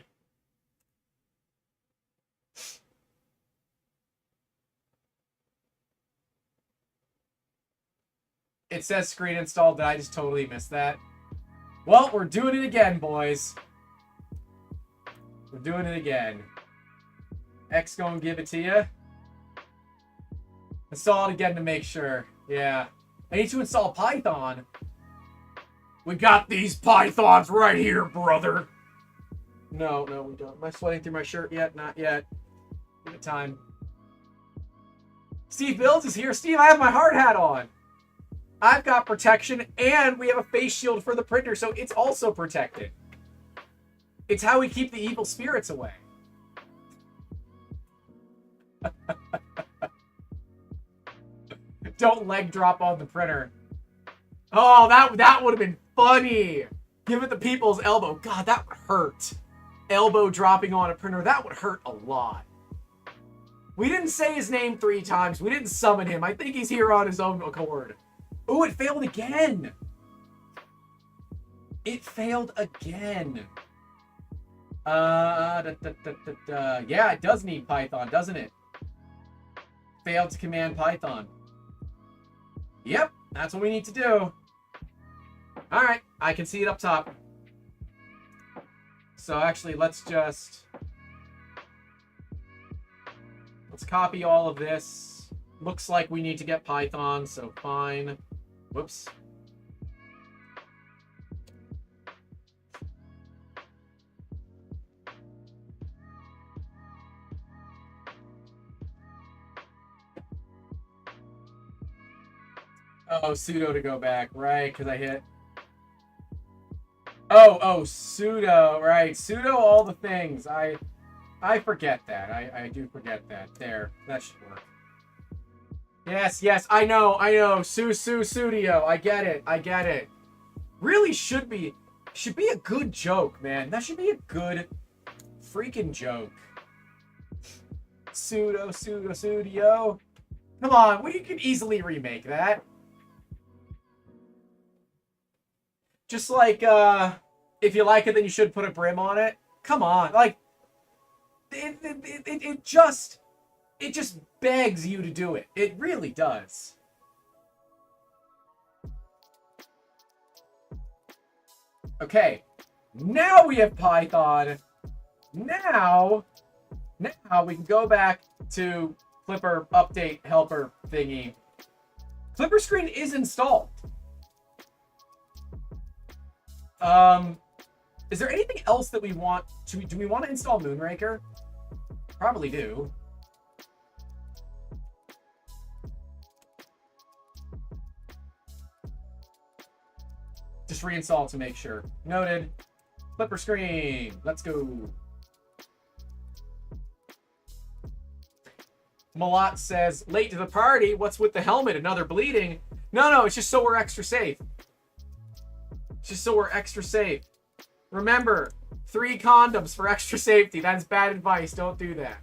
It says screen installed. Did I just totally miss that? Well, we're doing it again, boys. We're doing it again. X gonna give it to you. Install it again to make sure. Yeah. I need to install Python. We got these Pythons right here, brother. No, we don't. Am I sweating through my shirt yet? Not yet. Give it time. Steve Bills is here. Steve, I have my hard hat on. I've got protection, and we have a face shield for the printer, so it's also protected. It's how we keep the evil spirits away. Don't leg drop on the printer. Oh, that would have been funny. Give it the people's elbow. God, that would hurt. Elbow dropping on a printer. That would hurt a lot. We didn't say his name 3 times. We didn't summon him. I think he's here on his own accord. Ooh, it failed again. It failed again. Yeah, it does need Python, doesn't it? Failed to command Python. Yep, that's what we need to do. Alright, I can see it up top. So actually, let's copy all of this. Looks like we need to get Python, so fine. Whoops. Oh, sudo to go back, right? Because I hit. Oh, sudo, right? Sudo all the things. I forget that. I do forget that. There, that should work. Yes, I know. Studio. I get it. Really should be a good joke, man. That should be a good freaking joke. Studio. Come on, we could easily remake that. Just like, if you like it, then you should put a brim on it. Come on, like, it just begs you to do it. It really does. Okay, now we have Python. Now Now we can go back to Clipper update helper thingy. Clipper screen is installed. Is there anything else that we want to... Do we want to install Moonraker? Probably do. Just reinstall to make sure. Noted. Clipper screen. Let's go. Malat says, late to the party. What's with the helmet? Another bleeding? No, it's just so we're extra safe. It's just so we're extra safe. Remember, 3 condoms for extra safety. That's bad advice. Don't do that.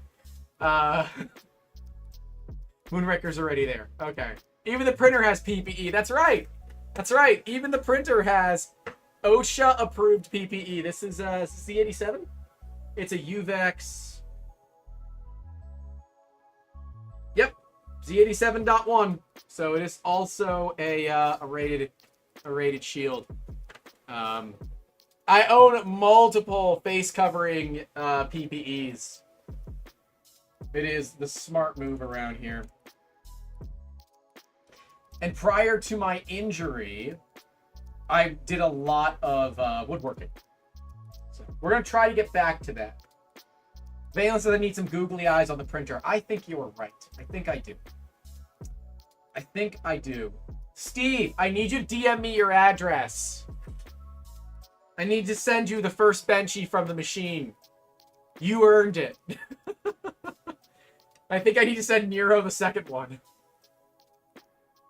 Moonraker's already there. Okay. Even the printer has PPE. That's right. That's right. Even the printer has OSHA-approved PPE. This is Z87. It's a UVEX. Yep. Z87.1. So it is also a rated shield. I own multiple face covering PPEs. It is the smart move around here. And prior to my injury, I did a lot of woodworking. So we're going to try to get back to that. Valen says I need some googly eyes on the printer. I think you are right. I think I do. I think I do. Steve, I need you to DM me your address. I need to send you the first Benchy from the machine. You earned it. I think I need to send Nero the second one.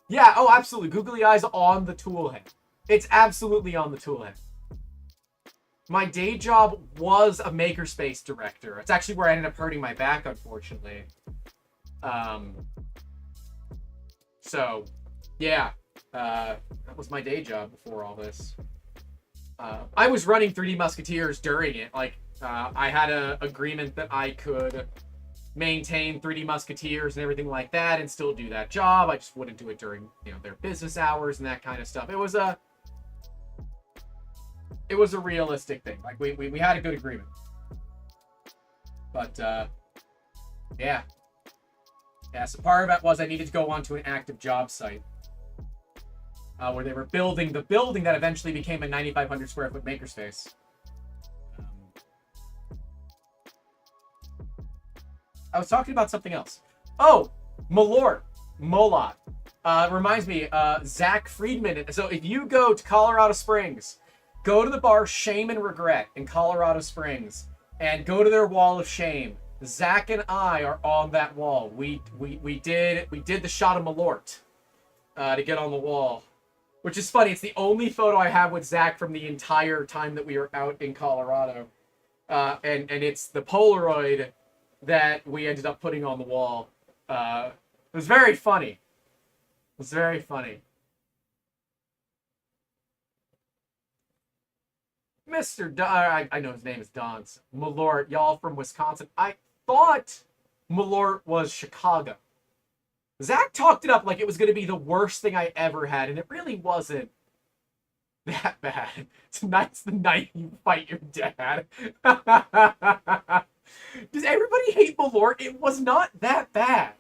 Yeah, oh, absolutely. Googly eyes on the toolhead. It's absolutely on the toolhead. My day job was a makerspace director. It's actually where I ended up hurting my back, unfortunately. So, yeah. That was my day job before all this. I was running 3D Musketeers during it. Like, I had an agreement that I could maintain 3D Musketeers and everything like that and still do that job. I just wouldn't do it during, you know, their business hours and that kind of stuff. It was a realistic thing. Like, we had a good agreement. But, yeah. Yeah, so part of that was I needed to go onto an active job site. Where they were building the building that eventually became a 9,500 square foot makerspace. I was talking about something else. Oh, Malort. Molot. Reminds me, Zach Friedman. So if you go to Colorado Springs, go to the bar Shame and Regret in Colorado Springs, and go to their wall of shame. Zach and I are on that wall. We did the shot of Malort to get on the wall. Which is funny. It's the only photo I have with Zach from the entire time that we were out in Colorado. And it's the Polaroid that we ended up putting on the wall. It was very funny. It was very funny. Mr. I know his name is Don's. Malort, y'all from Wisconsin. I thought Malort was Chicago. Zach talked it up like it was going to be the worst thing I ever had, and it really wasn't that bad. Tonight's the night you fight your dad. Does everybody hate Malort? It was not that bad.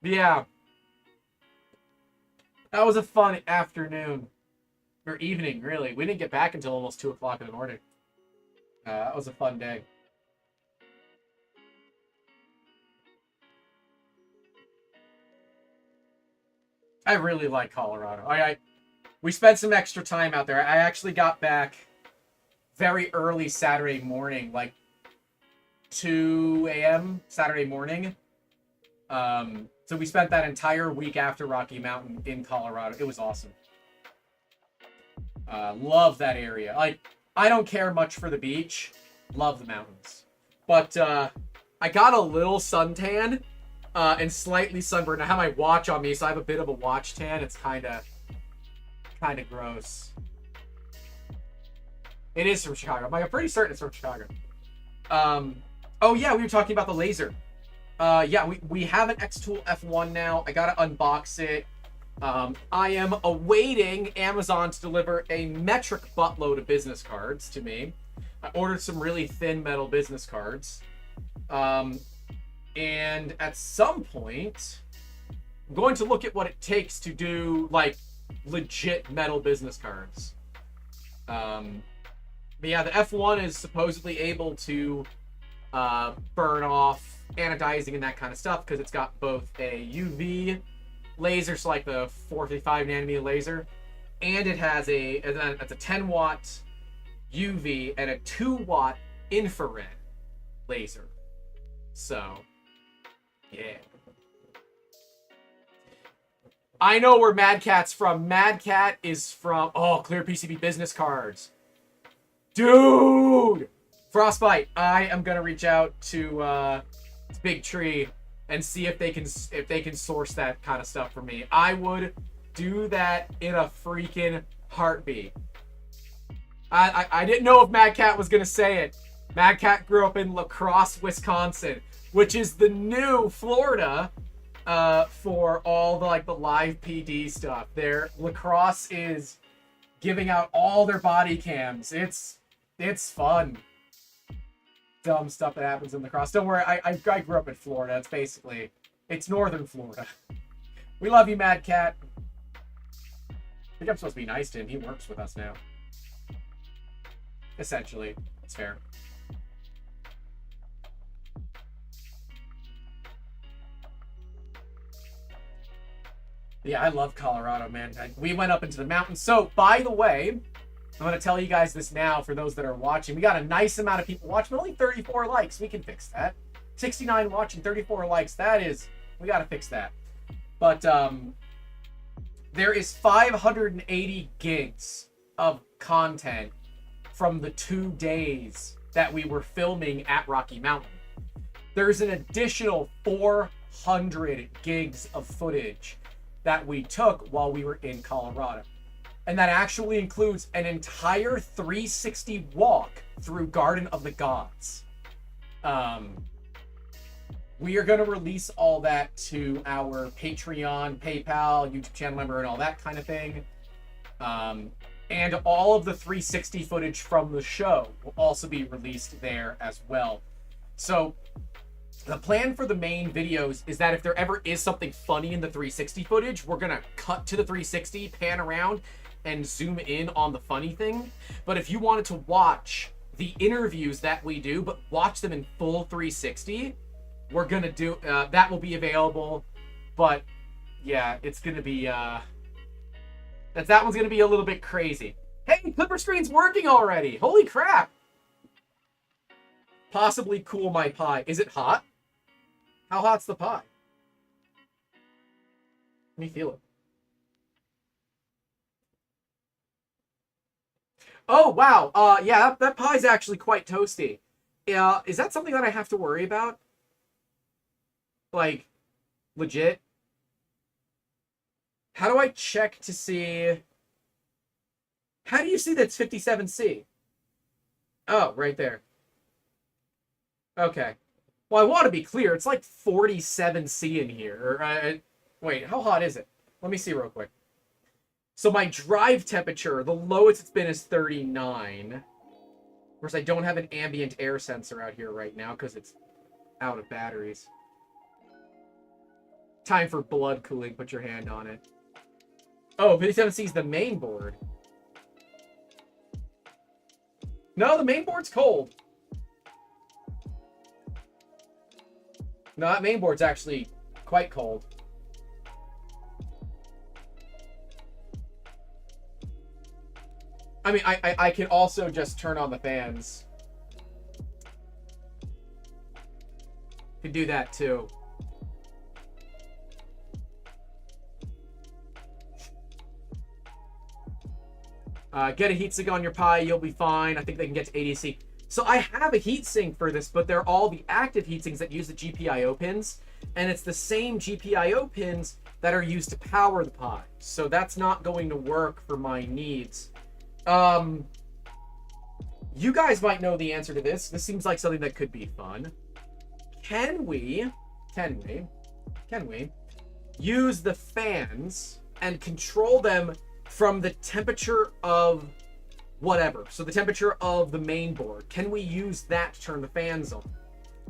Yeah. That was a fun afternoon. Or evening, really. We didn't get back until almost 2 o'clock in the morning. That was a fun day. I really like Colorado. We spent some extra time out there. I actually got back very early Saturday morning, like 2 a.m. Saturday morning. So we spent that entire week after Rocky Mountain in Colorado. It was awesome. Love that area. Like, I don't care much for the beach. Love the mountains. But I got a little suntan. And slightly sunburned. I have my watch on me, so I have a bit of a watch tan. It's kind of gross. It is from Chicago. I'm pretty certain it's from Chicago. Oh yeah, we were talking about the laser. Yeah, we have an X-Tool F1 now. I gotta unbox it. I am awaiting Amazon to deliver a metric buttload of business cards to me. I ordered some really thin metal business cards. And at some point, I'm going to look at what it takes to do, like, legit metal business cards. But yeah, the F1 is supposedly able to burn off anodizing and that kind of stuff because it's got both a UV laser, so like the 455 nanometer laser, and it has it's a 10 watt UV and a 2 watt infrared laser. So, yeah. I know where Mad Cat's from. Mad Cat is from, Clear PCB business cards. Dude! Frostbite, I am gonna reach out to Big Tree and see if they can source that kind of stuff for me. I would do that in a freaking heartbeat. I didn't know if Mad Cat was gonna say it. Mad Cat grew up in La Crosse, Wisconsin, which is the new Florida for all the the live PD stuff. There, La Crosse is giving out all their body cams. It's fun. Dumb stuff that happens in La Crosse. Don't worry, I grew up in Florida. It's northern Florida. We love you, Mad Cat. I think I'm supposed to be nice to him. He works with us now. Essentially, it's fair. Yeah, I love Colorado, man. We went up into the mountains. So, by the way, I'm going to tell you guys this now for those that are watching. We got a nice amount of people watching, but only 34 likes. We can fix that. 69 watching, 34 likes. We got to fix that. But there is 580 gigs of content from the 2 days that we were filming at Rocky Mountain. There's an additional 400 gigs of footage that we took while we were in Colorado. And that actually includes an entire 360 walk through Garden of the Gods. We are going to release all that to our Patreon, PayPal, YouTube channel member, and all that kind of thing. And all of the 360 footage from the show will also be released there as well. So the plan for the main videos is that if there ever is something funny in the 360 footage, we're going to cut to the 360, pan around, and zoom in on the funny thing. But if you wanted to watch the interviews that we do, but watch them in full 360, we're going to do, that will be available. But yeah, it's going to be, that one's going to be a little bit crazy. Hey, Clipper Screen's working already. Holy crap. Possibly cool my pie. Is it hot? How hot's the pie? Let me feel it. Oh, wow. Yeah, that pie's actually quite toasty. Is that something that I have to worry about? Like, legit? How do I check to see... How do you see that's 57C? Oh, right there. Okay. Well, I want to be clear. It's like 47C in here. Wait, how hot is it? Let me see real quick. So my drive temperature, the lowest it's been is 39. Of course, I don't have an ambient air sensor out here right now because it's out of batteries. Time for blood cooling. Put your hand on it. Oh, 57C is the main board. No, the main board's cold. No, that main board's actually quite cold. I mean, I can also just turn on the fans. Can do that too. Get a heatsink on your Pi, you'll be fine. I think they can get to ADC. So I have a heatsink for this, but they're all the active heatsinks that use the GPIO pins. And it's the same GPIO pins that are used to power the Pi. So that's not going to work for my needs. You guys might know the answer to this. This seems like something that could be fun. Can we use the fans and control them from the temperature of whatever. So the temperature of the main board. Can we use that to turn the fans on?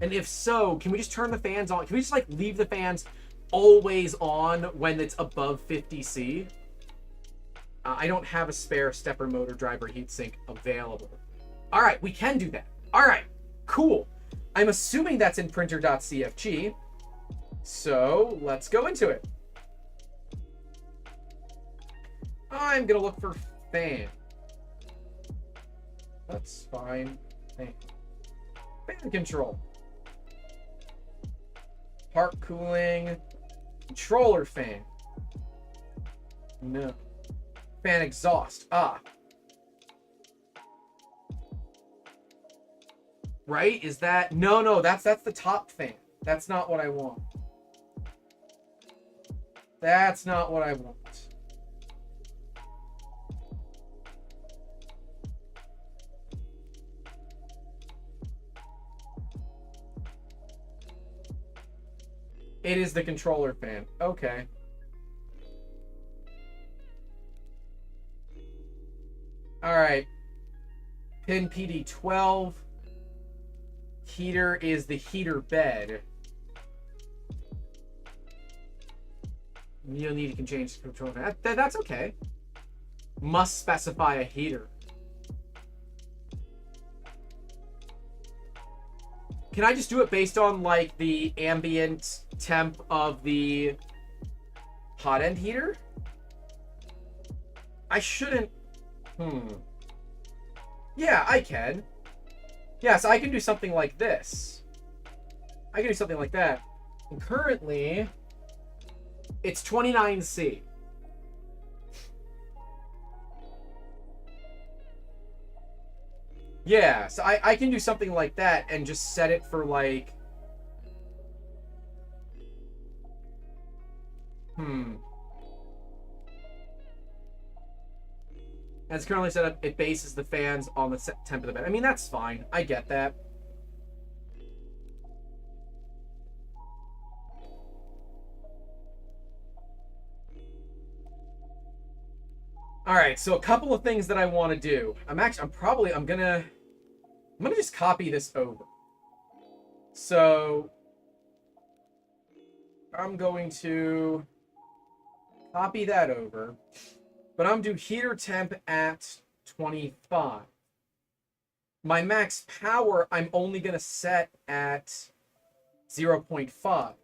And if so, can we just turn the fans on? Can we just like leave the fans always on when it's above 50C? I don't have a spare stepper motor driver heatsink available. All right, we can do that. All right, cool. I'm assuming that's in printer.cfg. So let's go into it. I'm gonna look for fan. That's fine. Fan control. Part cooling. Controller fan. No. Fan exhaust. Ah. Right? Is that... No, that's the top fan. That's not what I want. That's not what I want. It is the controller fan. Okay. All right. Pin PD12. Heater is the heater bed. You'll need to change the controller fan. That's okay. Must specify a heater. Can I just do it based on like the ambient temp of the hot end heater? I shouldn't. Yeah, I can. Yeah, so I can do something like this. I can do something like that. And currently, it's 29C. Yeah, so I can do something like that and just set it for like... As it's currently set up, it bases the fans on the temp of the bed. I mean, that's fine. I get that. All right, so a couple of things that I want to do. I'm gonna just copy this over. So I'm going to copy that over, but I'm gonna do heater temp at 25. My max power, I'm only gonna set at 0.5.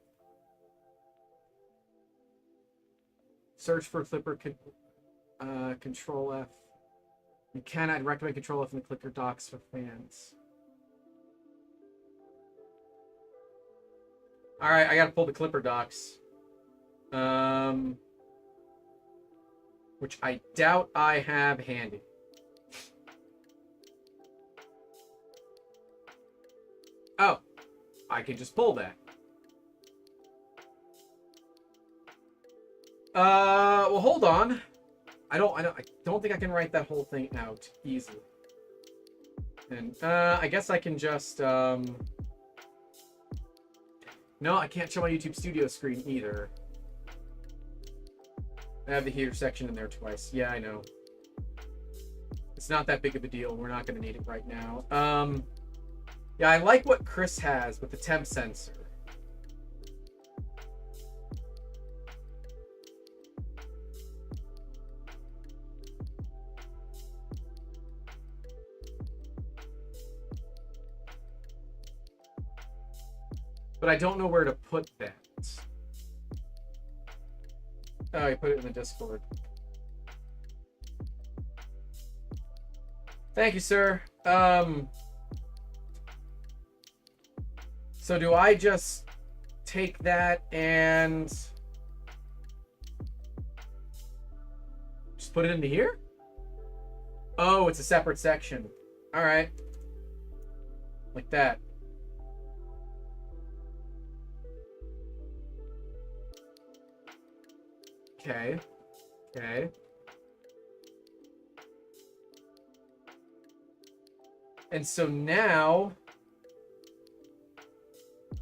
Search for clipper. Control F. You cannot recommend Control F in the clicker docks for fans. All right, I gotta pull the clipper docks. Which I doubt I have handy. Oh, I can just pull that. Well, hold on. I don't think I can write that whole thing out easily. And I guess I can just no, I can't show my YouTube Studio screen either. I have the heater section in there twice. Yeah, I know. It's not that big of a deal. We're not going to need it right now. Yeah, I like what Chris has with the temp sensor. But I don't know where to put that. Oh, I put it in the Discord. Thank you, sir. So do I just take that and just put it into here? Oh, it's a separate section. All right. Like that. Okay. Okay. And so now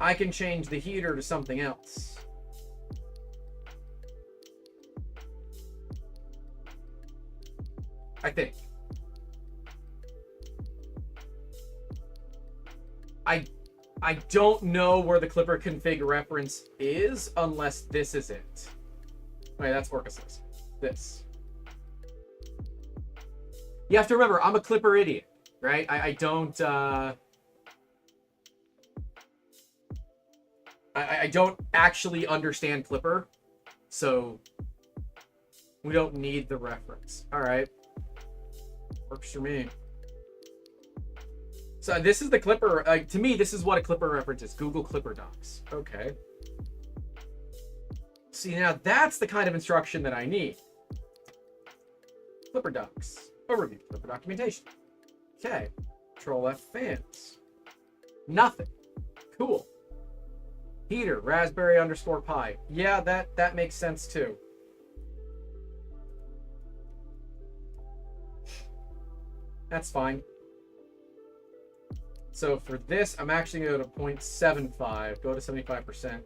I can change the heater to something else. I think. I don't know where the Clipper config reference is unless this is it. Wait, that's Orcus's. This. You have to remember, I'm a Clipper idiot, right? I don't I don't actually understand Clipper, so we don't need the reference. All right, works for me. So this is the Clipper. To me, this is what a Clipper reference is. Google Clipper docs. Okay. See, now that's the kind of instruction that I need. Clipper docs. Overview. Clipper documentation. Okay. Control F fans. Nothing. Cool. Heater. Raspberry _ Pi. Yeah, that makes sense too. That's fine. So for this, I'm actually going to go to 0.75, go to 75%.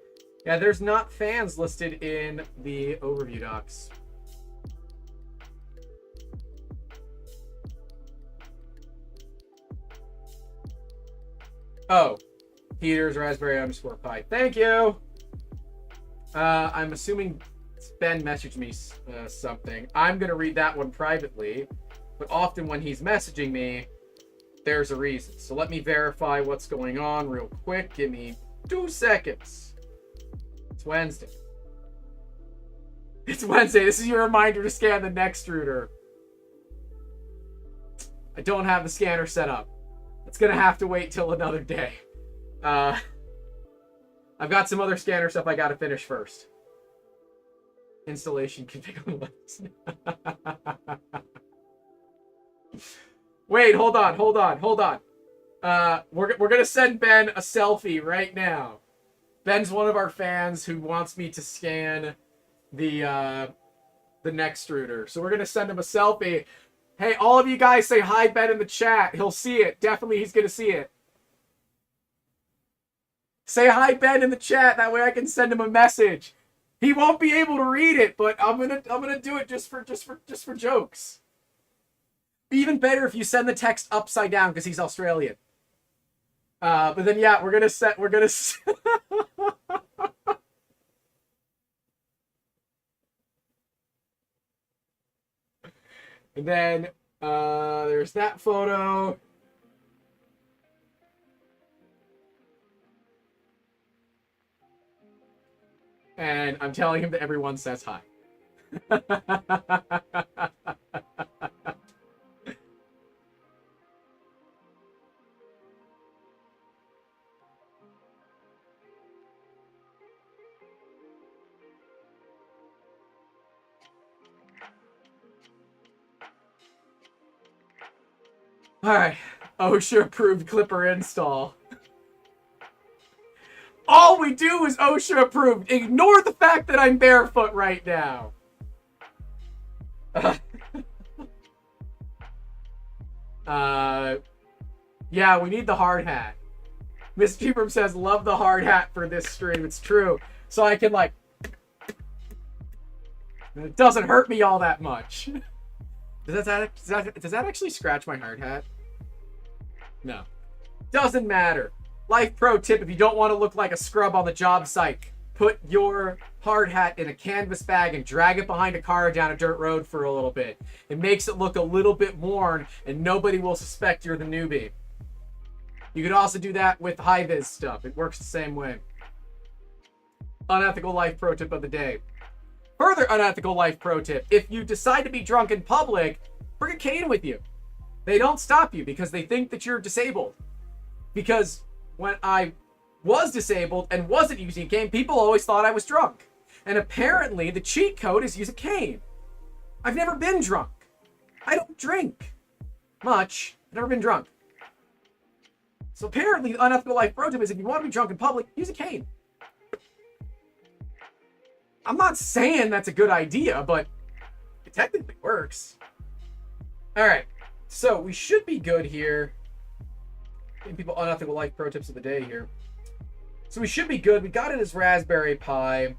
Yeah, there's not fans listed in the overview docs. Oh, heaters, Raspberry _ Pi. Thank you. I'm assuming Ben messaged me something. I'm going to read that one privately, but often when he's messaging me, there's a reason. So let me verify what's going on real quick. Give me 2 seconds. It's Wednesday. It's Wednesday. This is your reminder to scan the next router. I don't have the scanner set up. It's going to have to wait till another day. I've got some other scanner stuff I got to finish first. Installation config. Wait, hold on. We're gonna send Ben a selfie right now. Ben's one of our fans who wants me to scan the next router. So we're gonna send him a selfie. Hey, all of you guys say hi Ben in the chat. He'll see it. Definitely he's gonna see it. Say hi Ben in the chat, that way I can send him a message. He won't be able to read it, but I'm gonna do it just for jokes. Even better if you send the text upside down because he's Australian. But then yeah, we're gonna and then there's that photo. And I'm telling him that everyone says hi. Alright, OSHA approved Clipper install. All we do is OSHA approved. Ignore the fact that I'm barefoot right now. Yeah, we need the hard hat. Miss Cheapham says, love the hard hat for this stream. It's true. So I can like... It doesn't hurt me all that much. Does that actually scratch my hard hat? No. Doesn't matter. Life pro tip, if you don't want to look like a scrub on the job site, put your hard hat in a canvas bag and drag it behind a car down a dirt road for a little bit. It makes it look a little bit worn and nobody will suspect you're the newbie. You could also do that with high-vis stuff. It works the same way. Unethical life pro tip of the day. Further unethical life pro tip. If you decide to be drunk in public, bring a cane with you. They don't stop you because they think that you're disabled. Because when I was disabled and wasn't using a cane, people always thought I was drunk. And apparently the cheat code is use a cane. I've never been drunk. I don't drink much. I've never been drunk. So apparently the unethical life pro tip is if you want to be drunk in public, use a cane. I'm not saying that's a good idea, but it technically works. All right, so we should be good here. Giving people unethical life pro tips of the day here. So we should be good. We got it as Raspberry Pi.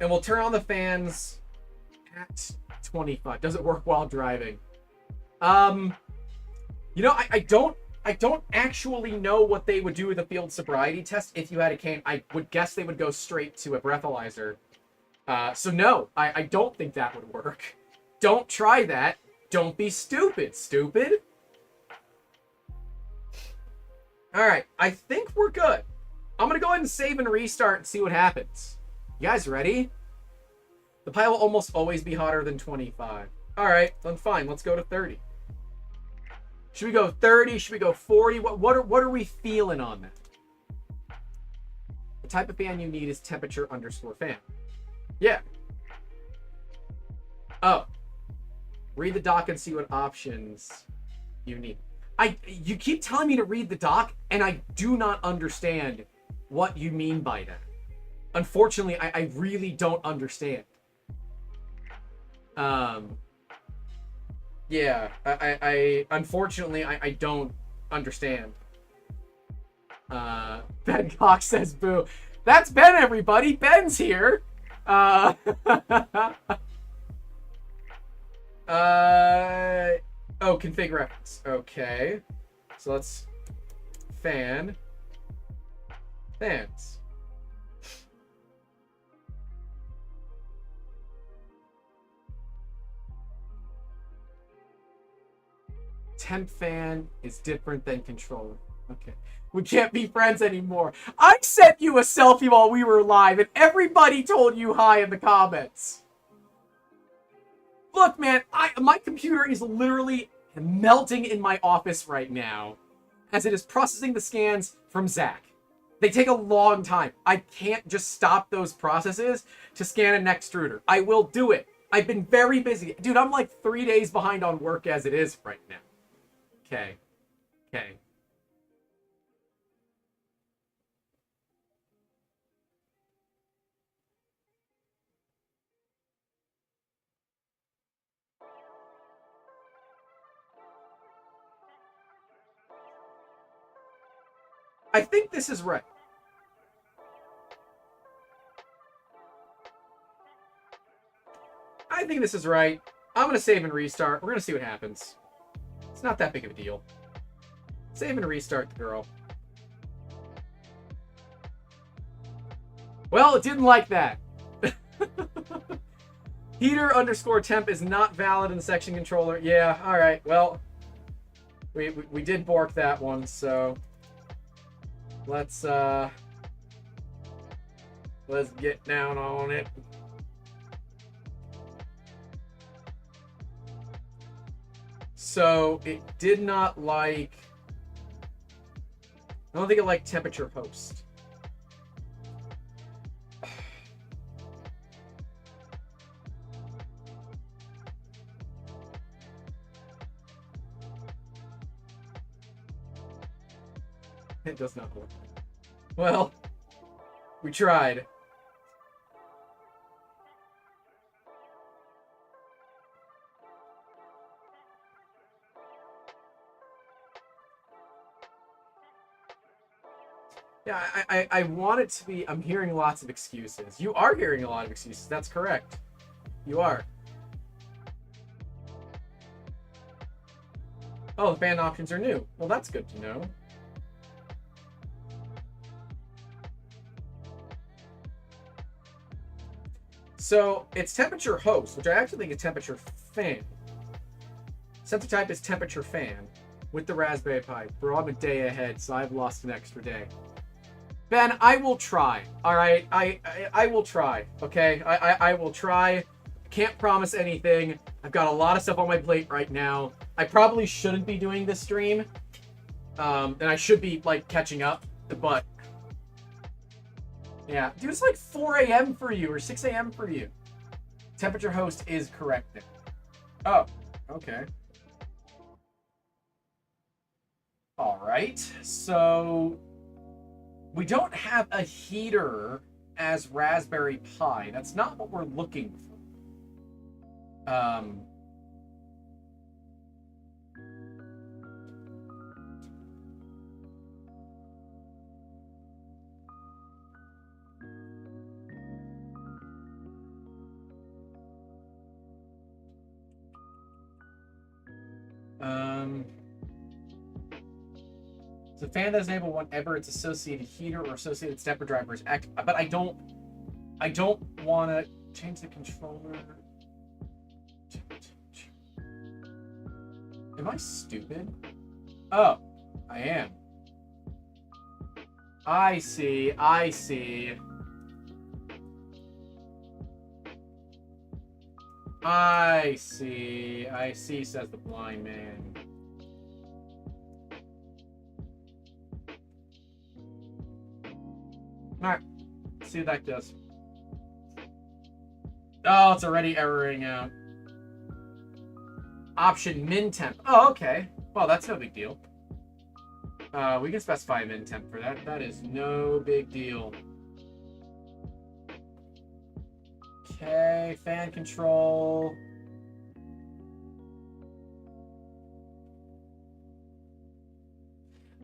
And we'll turn on the fans at 25. Does it work while driving? You know, I don't actually know what they would do with a field sobriety test if you had a cane. I would guess they would go straight to a breathalyzer. So no, I don't think that would work. Don't try that. Don't be stupid, stupid. Alright, I think we're good. I'm gonna go ahead and save and restart and see what happens. You guys ready? The pile will almost always be hotter than 25. Alright, then fine, let's go to 30. Should we go 30? Should we go 40? What are we feeling on that? The type of fan you need is temperature_fan. Yeah. Oh. Read the doc and see what options you need. You keep telling me to read the doc, and I do not understand what you mean by that. Unfortunately, I really don't understand. Yeah, unfortunately, I don't understand. Ben Cox says boo. That's Ben, everybody. Ben's here. Oh, config reference. Okay. So let's fans. Temp fan is different than controller. Okay. We can't be friends anymore. I sent you a selfie while we were live, and everybody told you hi in the comments. Look, man, my computer is literally melting in my office right now as it is processing the scans from Zach. They take a long time. I can't just stop those processes to scan an extruder. I will do it. I've been very busy. Dude, I'm like 3 days behind on work as it is right now. Okay. Okay. I think this is right. I think this is right. I'm going to save and restart. We're going to see what happens. It's not that big of a deal. Save and restart the girl. Well, it didn't like that. Heater_temp is not valid in the section controller. Yeah, alright. Well, we did bork that one, so let's get down on it. So it did not like, I don't think it liked temperature host. It does not work. Well, we tried. Yeah, I want it to be, I'm hearing lots of excuses. You are hearing a lot of excuses. That's correct. You are. Oh, the fan options are new. Well, that's good to know. So it's temperature host, which I actually think is temperature fan. Sensor type is temperature fan with the Raspberry Pi. Bro, I'm a day ahead, so I've lost an extra day. Ben, I will try. All right, I will try. Okay, I will try. Can't promise anything. I've got a lot of stuff on my plate right now. I probably shouldn't be doing this stream, and I should be like catching up. But yeah, dude, it's like 4 a.m. for you or 6 a.m. for you. Temperature host is correct now. Oh, okay. All right, so we don't have a heater as Raspberry Pi. That's not what we're looking for. So fan that is enabled whenever its associated heater or associated stepper driver is active. But I don't want to change the controller. Am I stupid? Oh, I am. I see. I see. I see. I see, says the blind man. Alright. See what that does. Oh, it's already erroring out. Option min temp. Oh, okay. Well, that's no big deal. We can specify min temp for that. That is no big deal. Okay, fan control.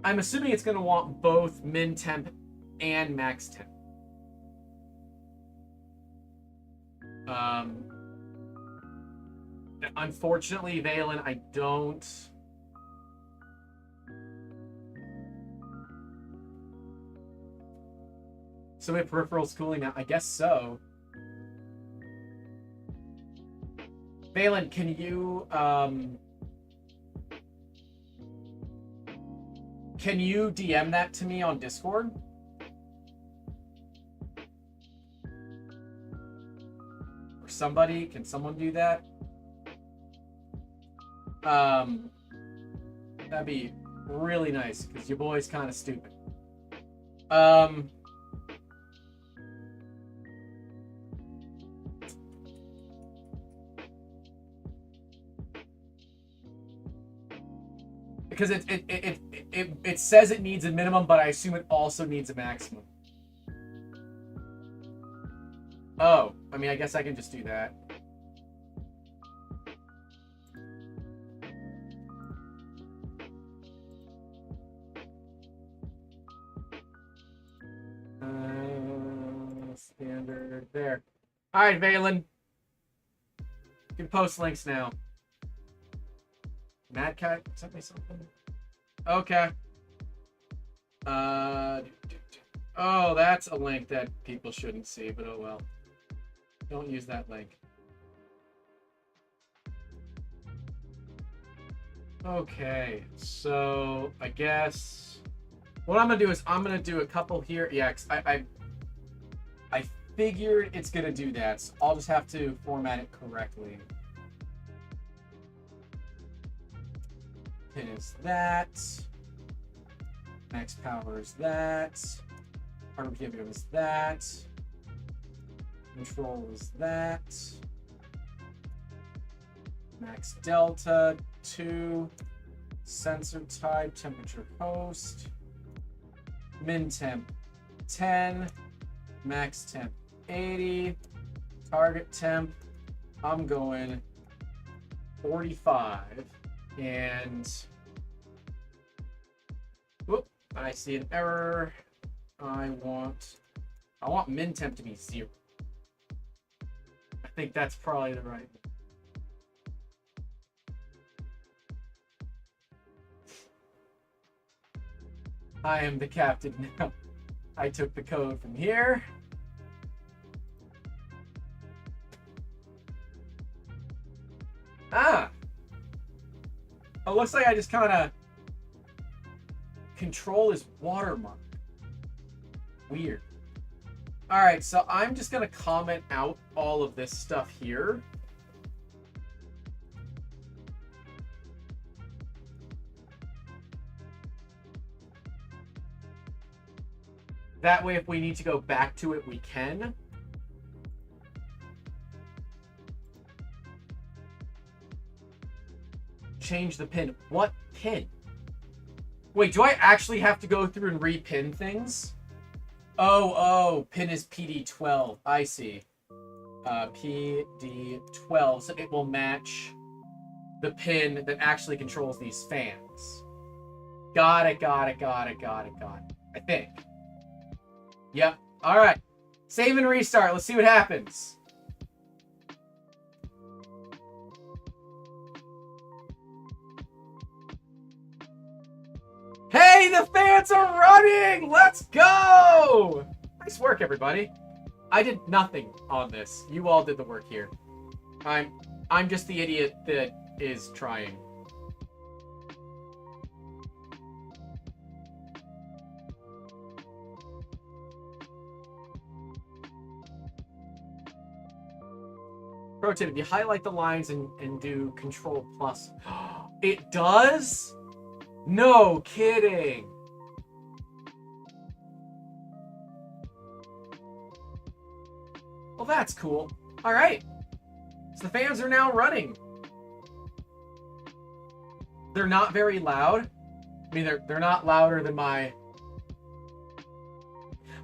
I'm assuming it's going to want both min temp and max temp. Unfortunately, Valen, I don't. So we have peripherals cooling now. I guess so. Valen, can you DM that to me on Discord? Or somebody, can someone do that? That'd be really nice, because your boy's kind of stupid. Because it says it needs a minimum, but I assume it also needs a maximum. Oh, I mean, I guess I can just do that. Standard there. All right, Valen. You can post links now. Mad Cat sent me something. Okay. Oh, that's a link that people shouldn't see, but oh well. Don't use that link. Okay, so I guess what I'm gonna do is I'm gonna do a couple here. Yeah, 'cause I figured it's gonna do that, so I'll just have to format it correctly. Pin is that. Max power is that. RPM is that. Control is that. Max delta 2. Sensor type, temperature post. Min temp 10. Max temp 80. Target temp, I'm going 45. And whoop, I see an error. I want min temp to be 0. I think that's probably the right. I am the captain now. I took the code from here. Ah. It looks like I just kind of control his watermark. Weird. All right, so I'm just going to comment out all of this stuff here. That way, if we need to go back to it, we can. Change the pin. What pin? Wait, do I actually have to go through and repin things? Oh, pin is PD12. I see. PD12. So it will match the pin that actually controls these fans. Got it. I think. Yep. All right. Save and restart. Let's see what happens. Hey, the fans are running! Let's go! Nice work, everybody. I did nothing on this. You all did the work here. I'm just the idiot that is trying. Pro tip, if you highlight the lines and do Control Plus. It does? No kidding. Well, that's cool. All right. So the fans are now running. They're not very loud. I mean, they're not louder than my...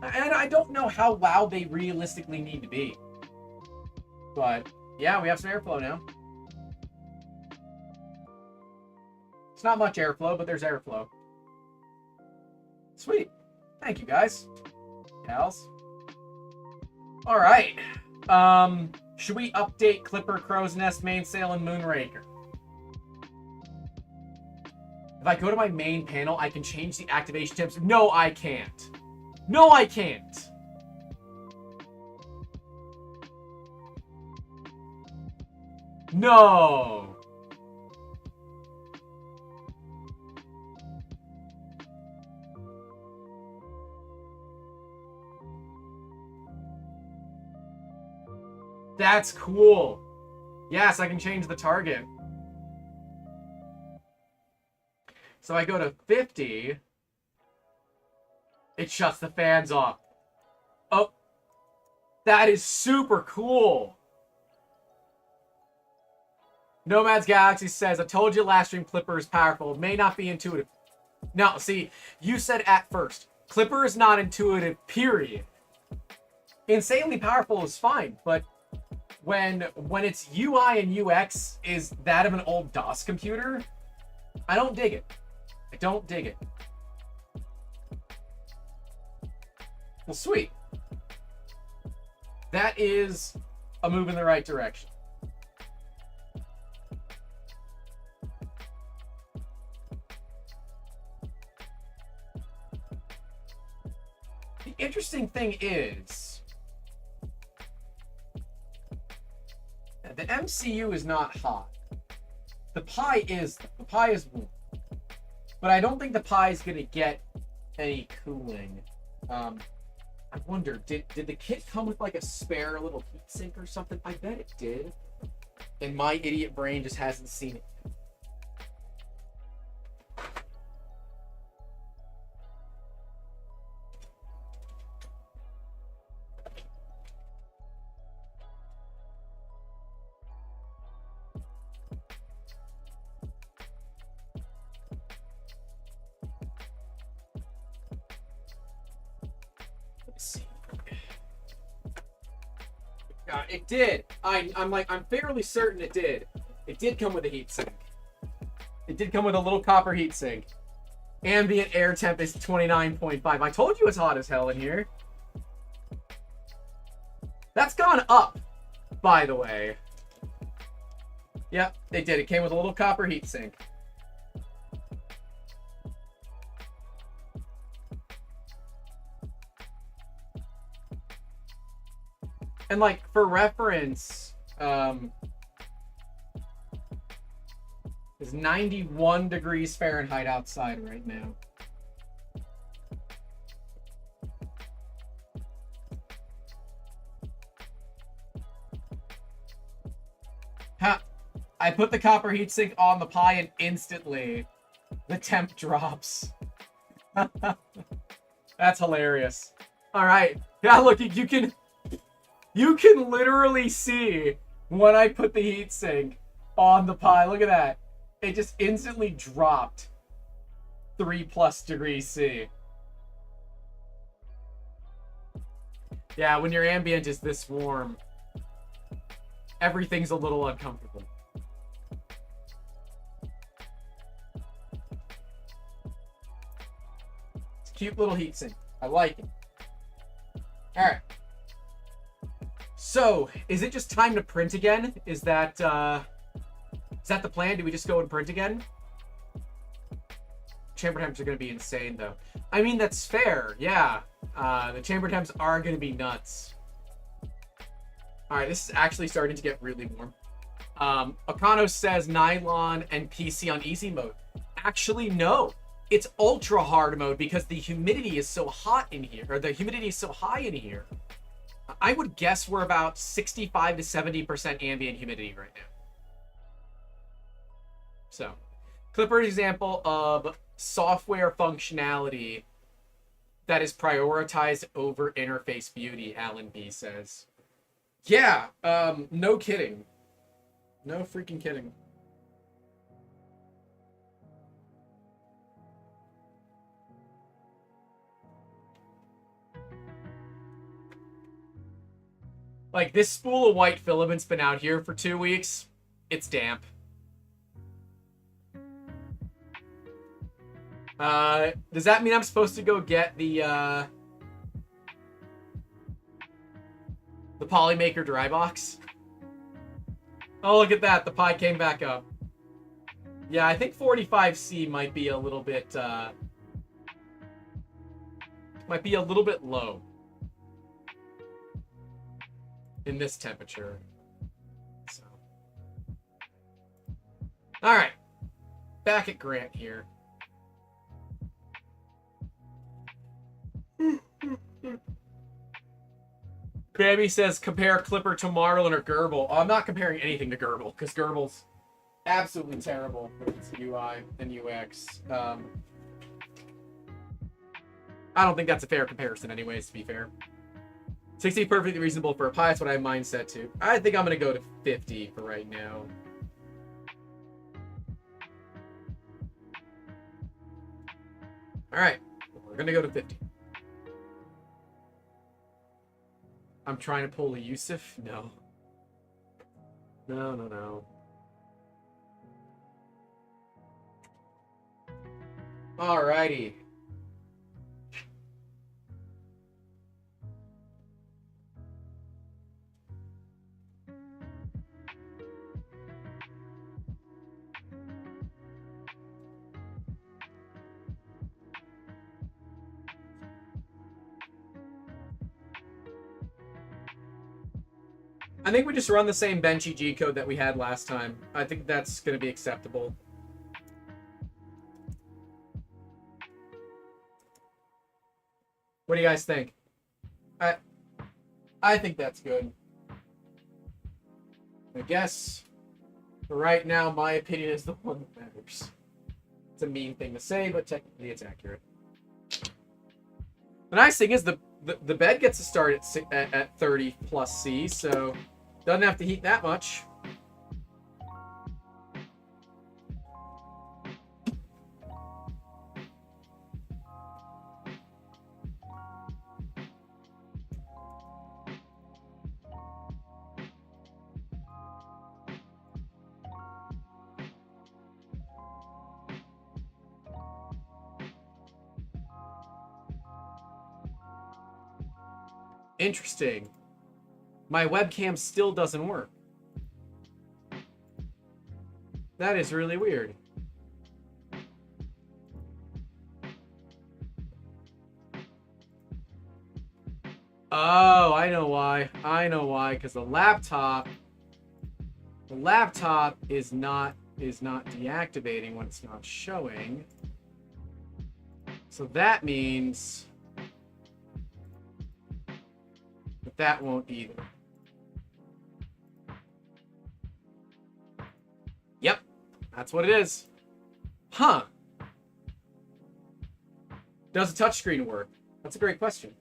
And I don't know how loud they realistically need to be. But, yeah, we have some airflow now. It's not much airflow, but there's airflow. Sweet. Thank you, guys. Gals. All right. Should we update Clipper, Crow's Nest, Mainsail, and Moonraker? If I go to my main panel, I can change the activation temps. No, I can't. No, I can't. No. That's cool. Yes, I can change the target. So I go to 50. It shuts the fans off. Oh, that is super cool. Nomad's Galaxy says, I told you last stream Clipper is powerful. It may not be intuitive. No, see, you said at first. Clipper is not intuitive, period. Insanely powerful is fine, but when its UI and UX is that of an old DOS computer, I don't dig it. I don't dig it. Well, sweet. That is a move in the right direction. The interesting thing is, the MCU is not hot. The Pi is warm. But I don't think the Pi is going to get any cooling. I wonder, did the kit come with like a spare little heatsink or something? I bet it did. And my idiot brain just hasn't seen it. It did. I'm fairly certain it did. It did come with a heatsink. It did come with a little copper heatsink. Ambient air temp is 29.5. I told you it's hot as hell in here. That's gone up, by the way. Yep, they did. It came with a little copper heatsink. And like for reference, it's 91 degrees Fahrenheit outside right now. Ha! I put the copper heatsink on the Pi and instantly the temp drops. That's hilarious. All right. Yeah, look, you can literally see when I put the heatsink on the Pi. Look at that. It just instantly dropped 3+ degrees C. Yeah, when your ambient is this warm, everything's a little uncomfortable. It's a cute little heatsink. I like it. All right. So, is it just time to print again? Is that the plan? Do we just go and print again? chamber temps are going to be insane, though. I mean, that's fair. Yeah. The chamber temps are going to be nuts. All right, this is actually starting to get really warm. Akano says nylon and PC on easy mode. Actually, no. It's ultra hard mode because the humidity is so hot in here, or the humidity is so high in here. I would guess we're about 65 to 70% ambient humidity right now. So, Clipper example of software functionality that is prioritized over interface beauty, Alan B says. Yeah, no kidding. No freaking kidding. Like, this spool of white filament's been out here for 2 weeks. It's damp. Does that mean I'm supposed to go get the Polymaker dry box? Oh, look at that. The pie came back up. Yeah, I think 45C might be a little bit, low in this temperature. So. All right. Back at Grant here. Bambi says compare Clipper to Marlin or Gerbil. Oh, I'm not comparing anything to Gerbil because Gerbil's absolutely terrible with its UI and UX. I don't think that's a fair comparison anyways, to be fair. 60 perfectly reasonable for a pie. That's what I have mine set to. I think I'm going to go to 50 for right now. All right. We're going to go to 50. I'm trying to pull a Yusuf? No. No. Alrighty. I think we just run the same Benchy G code that we had last time. I think that's going to be acceptable. What do you guys think? I think that's good. I guess for right now, my opinion is the one that matters. It's a mean thing to say, but technically it's accurate. The nice thing is the bed gets to start at 30 plus C, so doesn't have to heat that much. Interesting. My webcam still doesn't work. That is really weird. Oh, I know why. Because the laptop is not deactivating when it's not showing. So that means that won't either. Yep, that's what it is. Huh. Does a touchscreen work? That's a great question.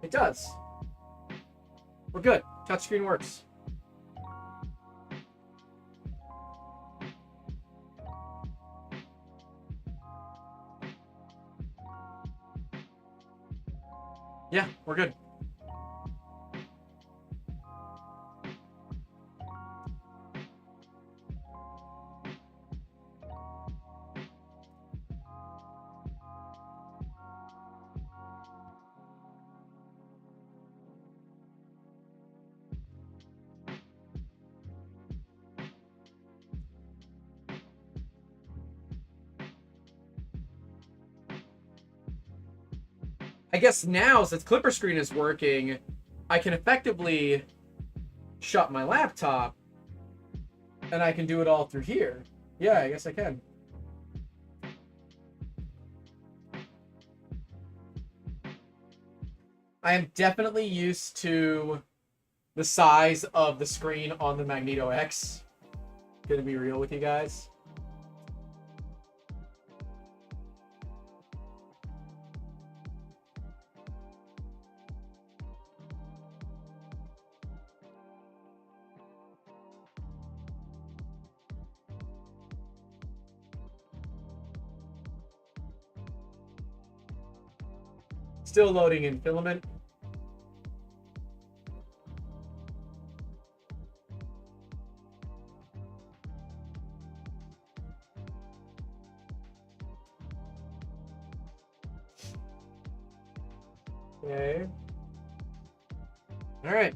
It does. We're good. Touchscreen works. Yeah, we're good. I guess now, since clipper screen is working, I can effectively shut my laptop, and I can do it all through here. Yeah, I guess I can. I am definitely used to the size of the screen on the Magneto X. Gonna be real with you guys. Still loading in filament. Okay. All right.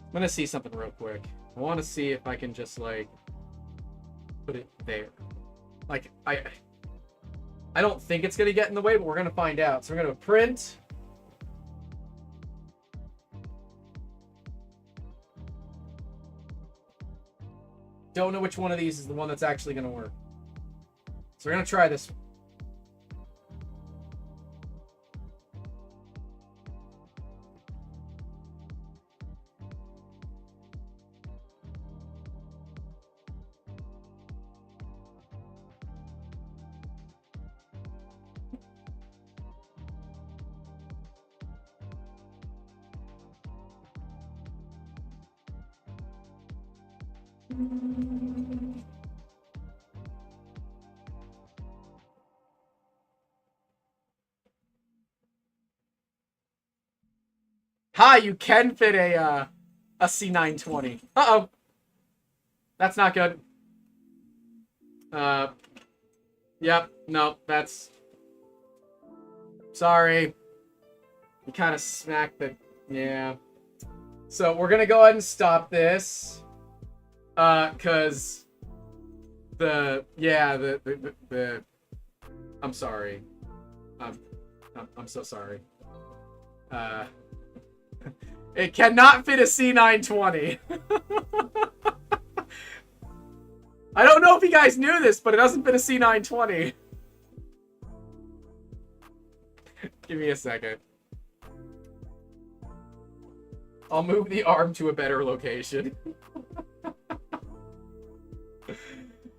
I'm gonna see something real quick. I want to see if I can just like put it there. Like I don't think it's gonna get in the way, but we're gonna find out. So we're gonna print. Don't know which one of these is the one that's actually gonna work. So we're gonna try this one. Hi, you can fit a C920. Uh-oh. That's not good. Yep, no, that's... Sorry. You kind of smacked the... Yeah. So we're gonna go ahead and stop this. Cause... the... I'm sorry. I'm so sorry. It cannot fit a C920. I don't know if you guys knew this, but it doesn't fit a C920. Give me a second. I'll move the arm to a better location.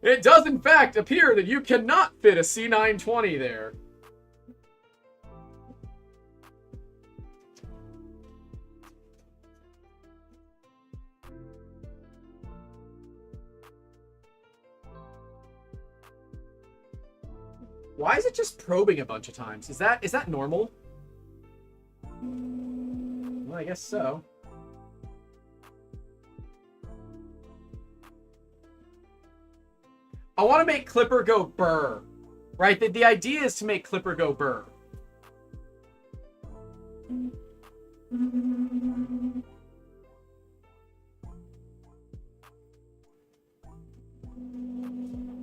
It does, in fact, appear that you cannot fit a C920 there. Why is it just probing a bunch of times? Is that normal? Well, I guess so. I want to make Clipper go burr. Right? The idea is to make Clipper go burr.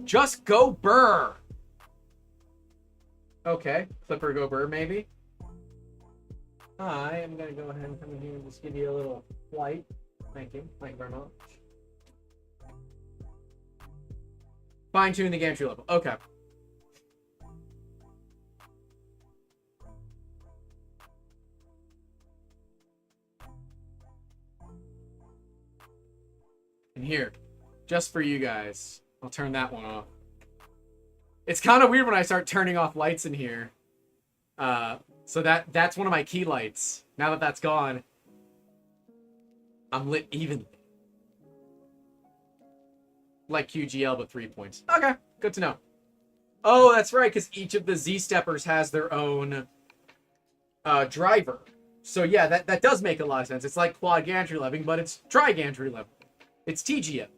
Just go burr. Okay, Clipper go burr, maybe. I am going to go ahead and come in here and just give you a little flight. Thank you. Thank you very much. Fine-tune the gantry level. Okay. And here, just for you guys, I'll turn that one off. It's kind of weird when I start turning off lights in here. So that's one of my key lights. Now that that's gone, I'm lit evenly. Like QGL, but 3 points. Okay, good to know. Oh, that's right, because each of the Z-steppers has their own driver. So yeah, that does make a lot of sense. It's like quad gantry leveling, but it's tri-gantry level. It's TGM.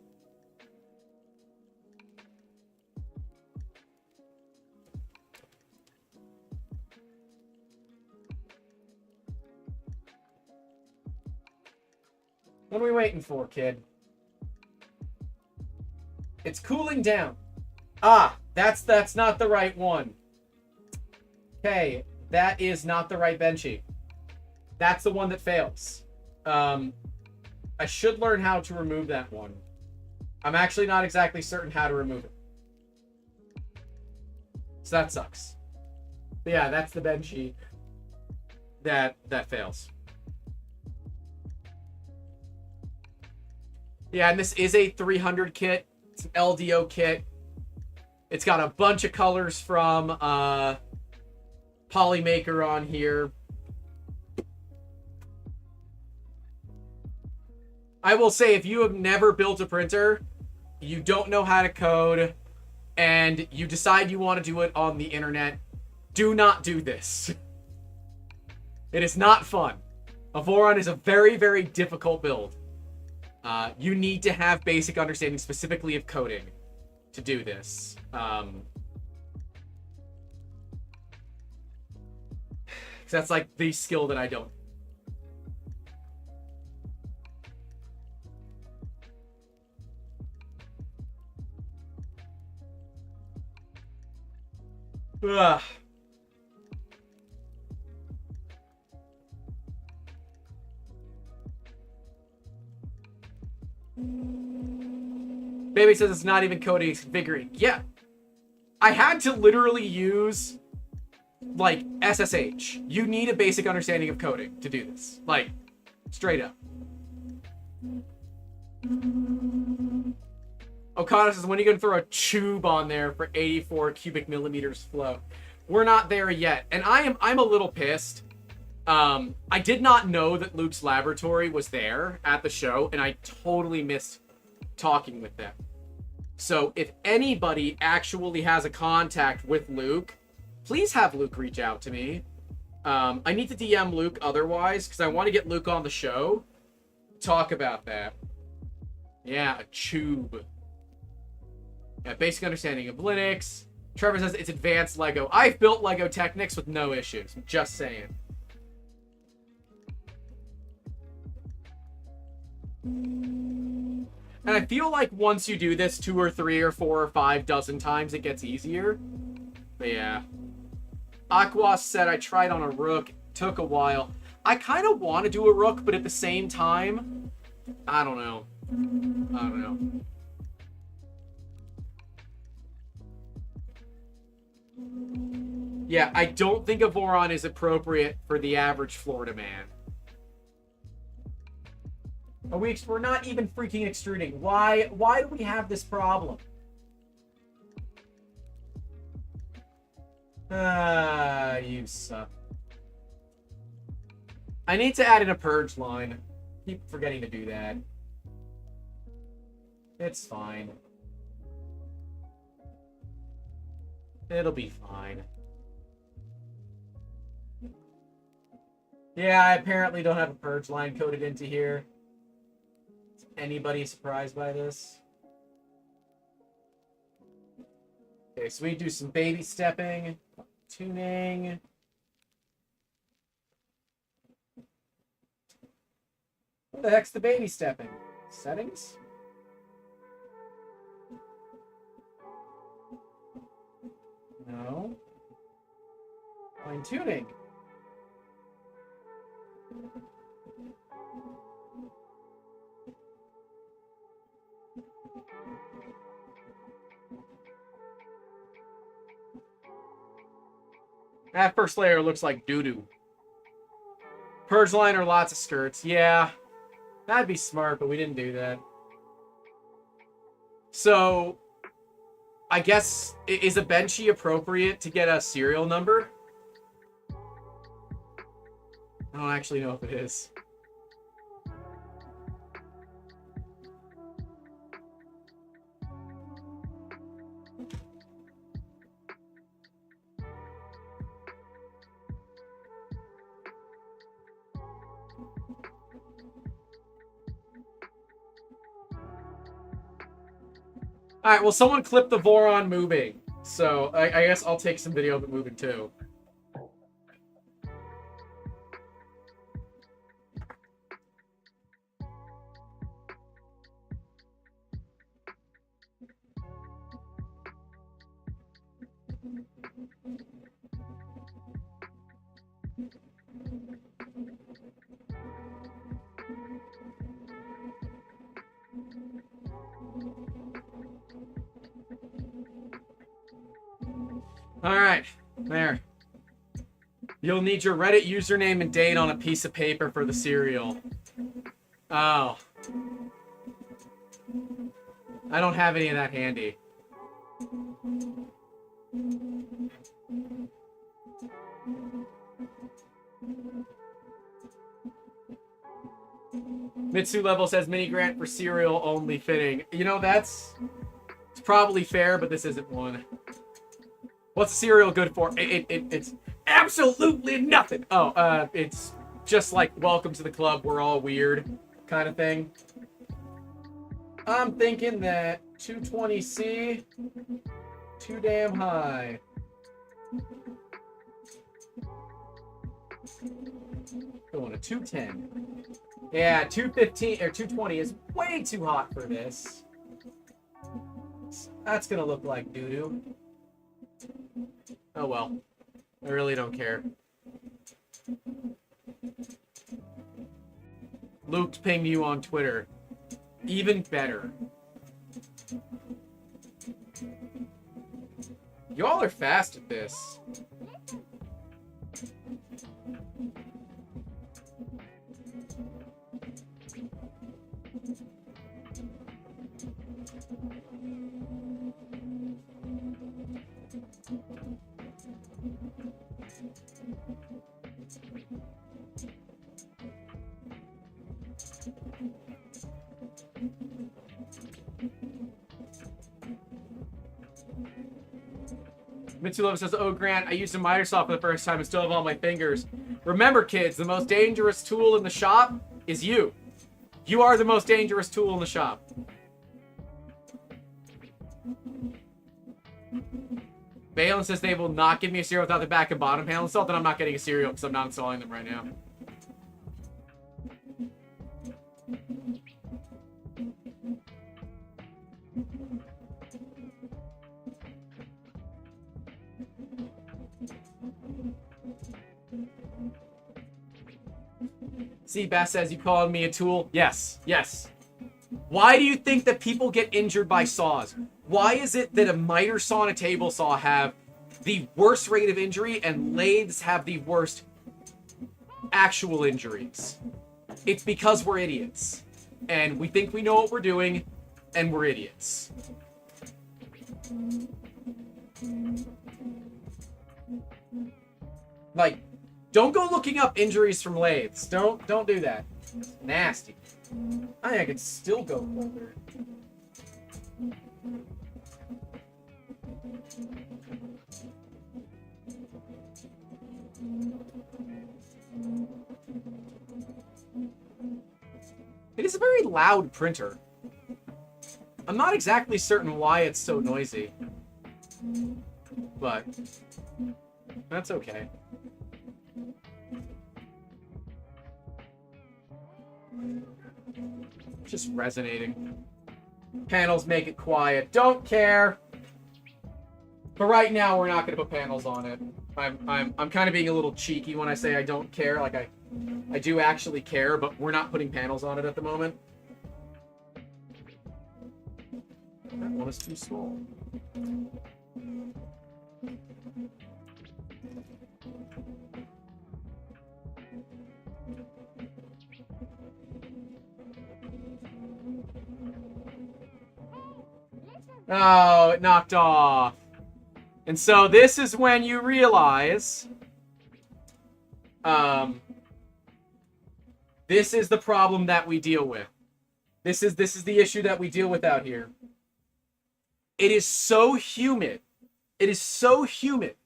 What are we waiting for, kid? It's cooling down. Ah, that's not the right one. Okay, that is not the right benchy. That's the one that fails. I should learn how to remove that one. I'm actually not exactly certain how to remove it. So that sucks. But yeah, that's the benchy that fails. Yeah, and this is a 300 kit. It's an LDO kit. It's got a bunch of colors from Polymaker on here. I will say, if you have never built a printer, you don't know how to code, and you decide you want to do it on the internet, do not do this. It is not fun. A Voron is a very, very difficult build. You need to have basic understanding specifically of coding to do this. Because that's like the skill that I don't. Ugh. Baby says it's not even coding, it's configuring. Yeah. I had to literally use, like, SSH. You need a basic understanding of coding to do this. Like, straight up. Okada says, when are you going to throw a tube on there for 84 cubic millimeters flow? We're not there yet. And I'm a little pissed. I did not know that Luke's laboratory was there at the show, and I totally missed talking with them. So if anybody actually has a contact with Luke, please have Luke reach out to me. I need to DM Luke otherwise, because I want to get Luke on the show. Talk about that. Yeah, a tube. Yeah, basic understanding of Linux. Trevor says it's advanced Lego. I've built Lego Technics with no issues. I'm just saying. And I feel like once you do this 2 or 3 or 4 or 5 dozen times, it gets easier. But yeah. Aquas said I tried on a Rook. Took a while. I kind of want to do a Rook, but at the same time, I don't know. I don't know. Yeah, I don't think a Voron is appropriate for the average Florida man. We're not even freaking extruding. Why do we have this problem? You suck. I need to add in a purge line. Keep forgetting to do that. It's fine. It'll be fine. Yeah, I apparently don't have a purge line coded into here. Is anybody surprised by this? Okay, so we do some baby stepping, tuning. What the heck's the baby stepping? Settings? No. Fine tuning. That first layer looks like doo-doo. Purge line or lots of skirts. Yeah. That'd be smart, but we didn't do that. So, I guess, is a Benchy appropriate to get a serial number? I don't actually know if it is. Alright, well, someone clipped the Voron moving. So, I guess I'll take some video of it moving, too. All right, there. You'll need your Reddit username and date on a piece of paper for the cereal. Oh. I don't have any of that handy. Mitsu level says mini grant for cereal only fitting. You know, it's probably fair, but this isn't one. What's cereal good for? It's absolutely nothing. Oh, it's just like welcome to the club, we're all weird kind of thing. I'm thinking that 220C, too damn high. Going to 210. Yeah, 215 or 220 is way too hot for this. That's gonna look like doo-doo. Oh well. I really don't care. Luke's pinged you on Twitter. Even better. Y'all are fast at this. Mitsulova says, oh, Grant, I used a miter saw for the first time and still have all my fingers. Remember, kids, the most dangerous tool in the shop is you. You are the most dangerous tool in the shop. Balin says they will not give me a cereal without the back and bottom panel installed. Then I'm not getting a cereal because I'm not installing them right now. See, Bass says, you calling me a tool? Yes, yes. Why do you think that people get injured by saws? Why is it that a miter saw and a table saw have the worst rate of injury and lathes have the worst actual injuries? It's because we're idiots. And we think we know what we're doing, and we're idiots. Like, don't go looking up injuries from lathes. Don't do that. It's nasty. I think I could still go further. It is a very loud printer. I'm not exactly certain why it's so noisy. But that's okay. Just resonating. Panels make it quiet. Don't care. But right now we're not going to put panels on it. I'm kind of being a little cheeky when I say I don't care. Like I do actually care, but we're not putting panels on it at the moment. That one is too small. Oh, it knocked off. And so this is when you realize, this is the problem that we deal with. This is the issue that we deal with out here. It is so humid. It is so humid.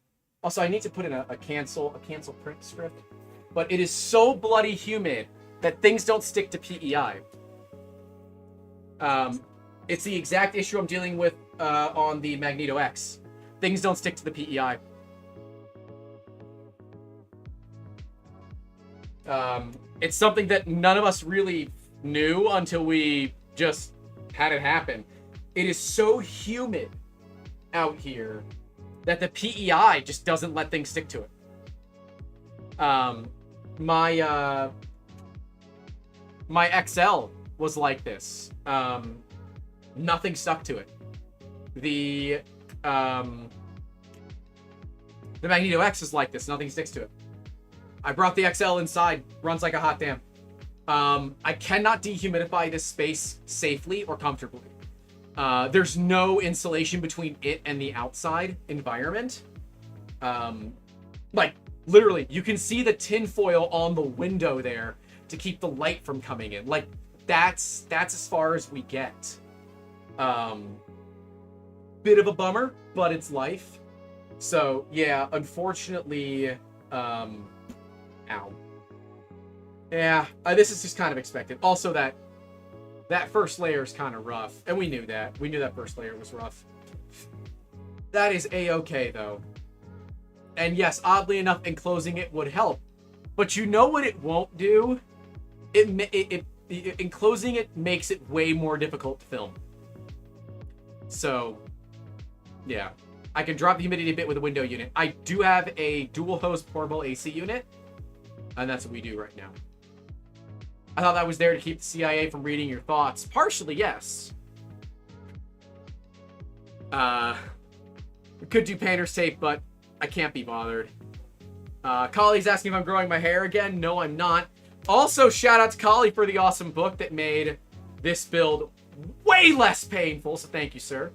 Also, I need to put in a cancel print script. But it is so bloody humid that things don't stick to PEI. It's the exact issue I'm dealing with on the Magneto X. Things don't stick to the PEI. It's something that none of us really knew until we just had it happen. It is so humid out here that the PEI just doesn't let things stick to it. My XL was like this. Nothing stuck to it. The Magneto X is like this. Nothing sticks to it. I brought the XL inside. Runs like a hot damn. I cannot dehumidify this space safely or comfortably. There's no insulation between it and the outside environment. Like, literally, you can see the tinfoil on the window there to keep the light from coming in. Like, that's as far as we get. Bit of a bummer, but it's life. So, yeah, unfortunately, ow. Yeah, this is just kind of expected. Also, that first layer is kind of rough, and we knew that. We knew that first layer was rough. That is a-okay, though. And yes, oddly enough, enclosing it would help. But you know what it won't do? Enclosing it makes it way more difficult to film. So, yeah. I can drop the humidity a bit with a window unit. I do have a dual hose portable AC unit, and that's what we do right now. I thought that was there to keep the CIA from reading your thoughts. Partially, yes. We could do painter's tape, but I can't be bothered. Collie's asking if I'm growing my hair again. No, I'm not. Also, shout out to Collie for the awesome book that made this build way less painful. So thank you, sir.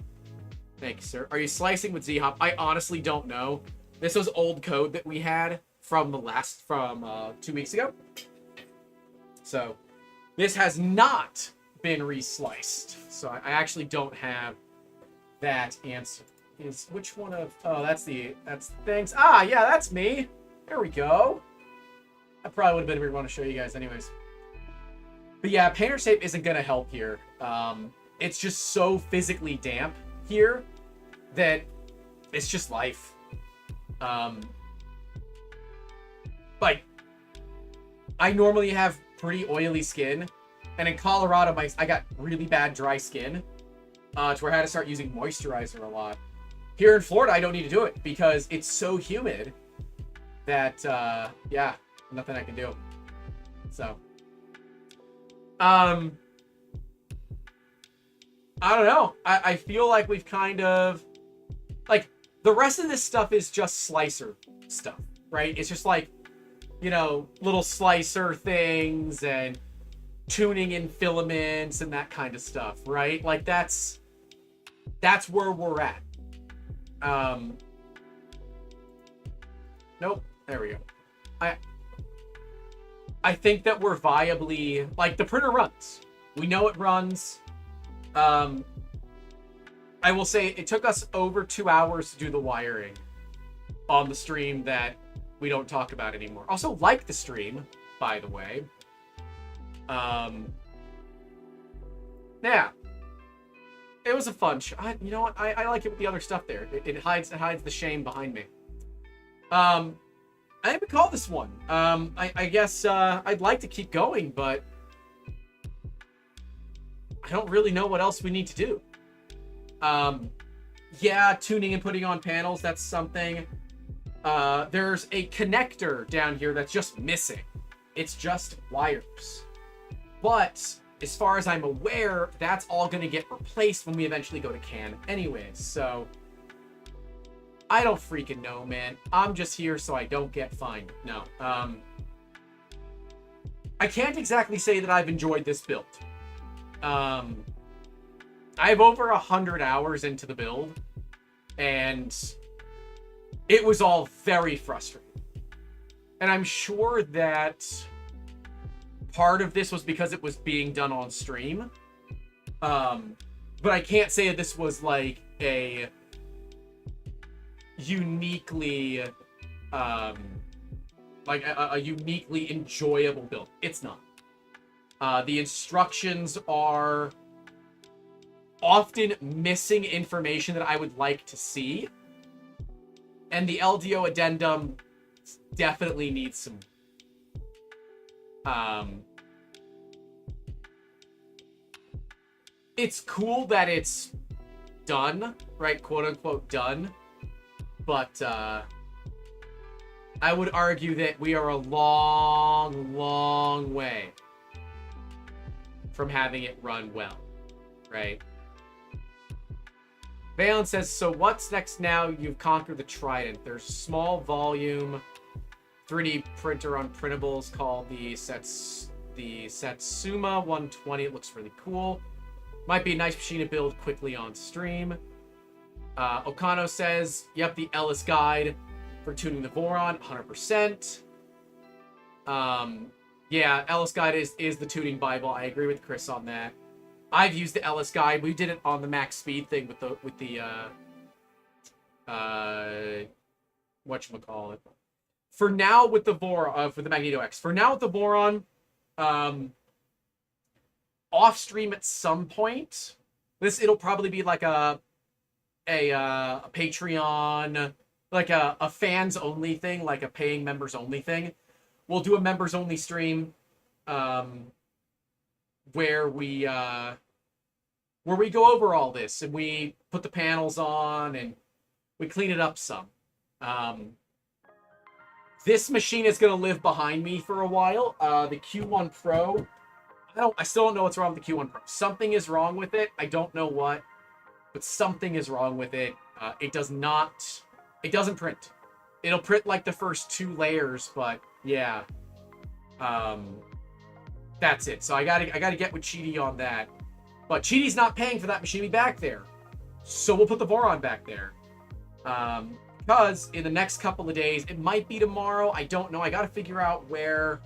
Thank you, sir. Are you slicing with Z-Hop? I honestly don't know. This was old code that we had from 2 weeks ago. So this has not been re-sliced. So I actually don't have that answer. Which one of... Oh, that's things. Ah, yeah, that's me. There we go. That probably would have been a weird one to show you guys anyways. But yeah, painter's tape isn't going to help here. It's just so physically damp here that it's just life. Like, I normally have pretty oily skin, and in Colorado, I got really bad dry skin, to where I had to start using moisturizer a lot. Here in Florida, I don't need to do it because it's so humid that, yeah, nothing I can do. So, I don't know. I feel like we've kind of, like, the rest of this stuff is just slicer stuff, right? It's just like, you know, little slicer things and tuning in filaments and that kind of stuff, right? Like, that's where we're at. Nope. There we go. I think that we're viably, like, the printer runs. We know it runs. I will say it took us over 2 hours to do the wiring on the stream that we don't talk about anymore. Also, like the stream, by the way. Yeah. It was a fun show. You know what? I like it with the other stuff there. It hides the shame behind me. I think we call this one. I guess I'd like to keep going, but I don't really know what else we need to do. Yeah, tuning and putting on panels, that's something. There's a connector down here that's just missing. It's just wires. But as far as I'm aware, that's all going to get replaced when we eventually go to CAN anyways. So I don't freaking know, man. I'm just here so I don't get fined. No. I can't exactly say that I've enjoyed this build. I have over 100 hours into the build, and it was all very frustrating. And I'm sure that part of this was because it was being done on stream. But I can't say that this was like a uniquely, like a uniquely enjoyable build. It's not. The instructions are often missing information that I would like to see. And the LDO addendum definitely needs some... It's cool that it's done, right? Quote unquote done. but I would argue that we are a long, long way from having it run well, right? Valen says, so what's next now you've conquered the Trident? There's a small volume 3D printer on printables called the Satsuma 120. It looks really cool. Might be a nice machine to build quickly on stream. Okano says, yep, the Ellis guide for tuning the Voron, 100%. Yeah, Ellis guide is the tuning Bible. I agree with Chris on that. I've used the Ellis guide. We did it on the max speed thing with the whatchamacallit. For now with the Voron, for the Magneto X. For now with the Voron, off stream at some point. It'll probably be like a Patreon, like a fans only thing, like a paying members only thing. We'll do a members only stream, where we go over all this and we put the panels on and we clean it up some. This machine is going to live behind me for a while. The Q1 Pro, I still don't know what's wrong with the Q1 Pro. Something is wrong with it. I don't know what, but something is wrong with it. It doesn't print. It'll print like the first 2 layers, but yeah. That's it. So I gotta get with Cheaty on that. But Cheaty's not paying for that machine to be back there. So we'll put the Voron back there. Because in the next couple of days, it might be tomorrow, I don't know. I gotta figure out where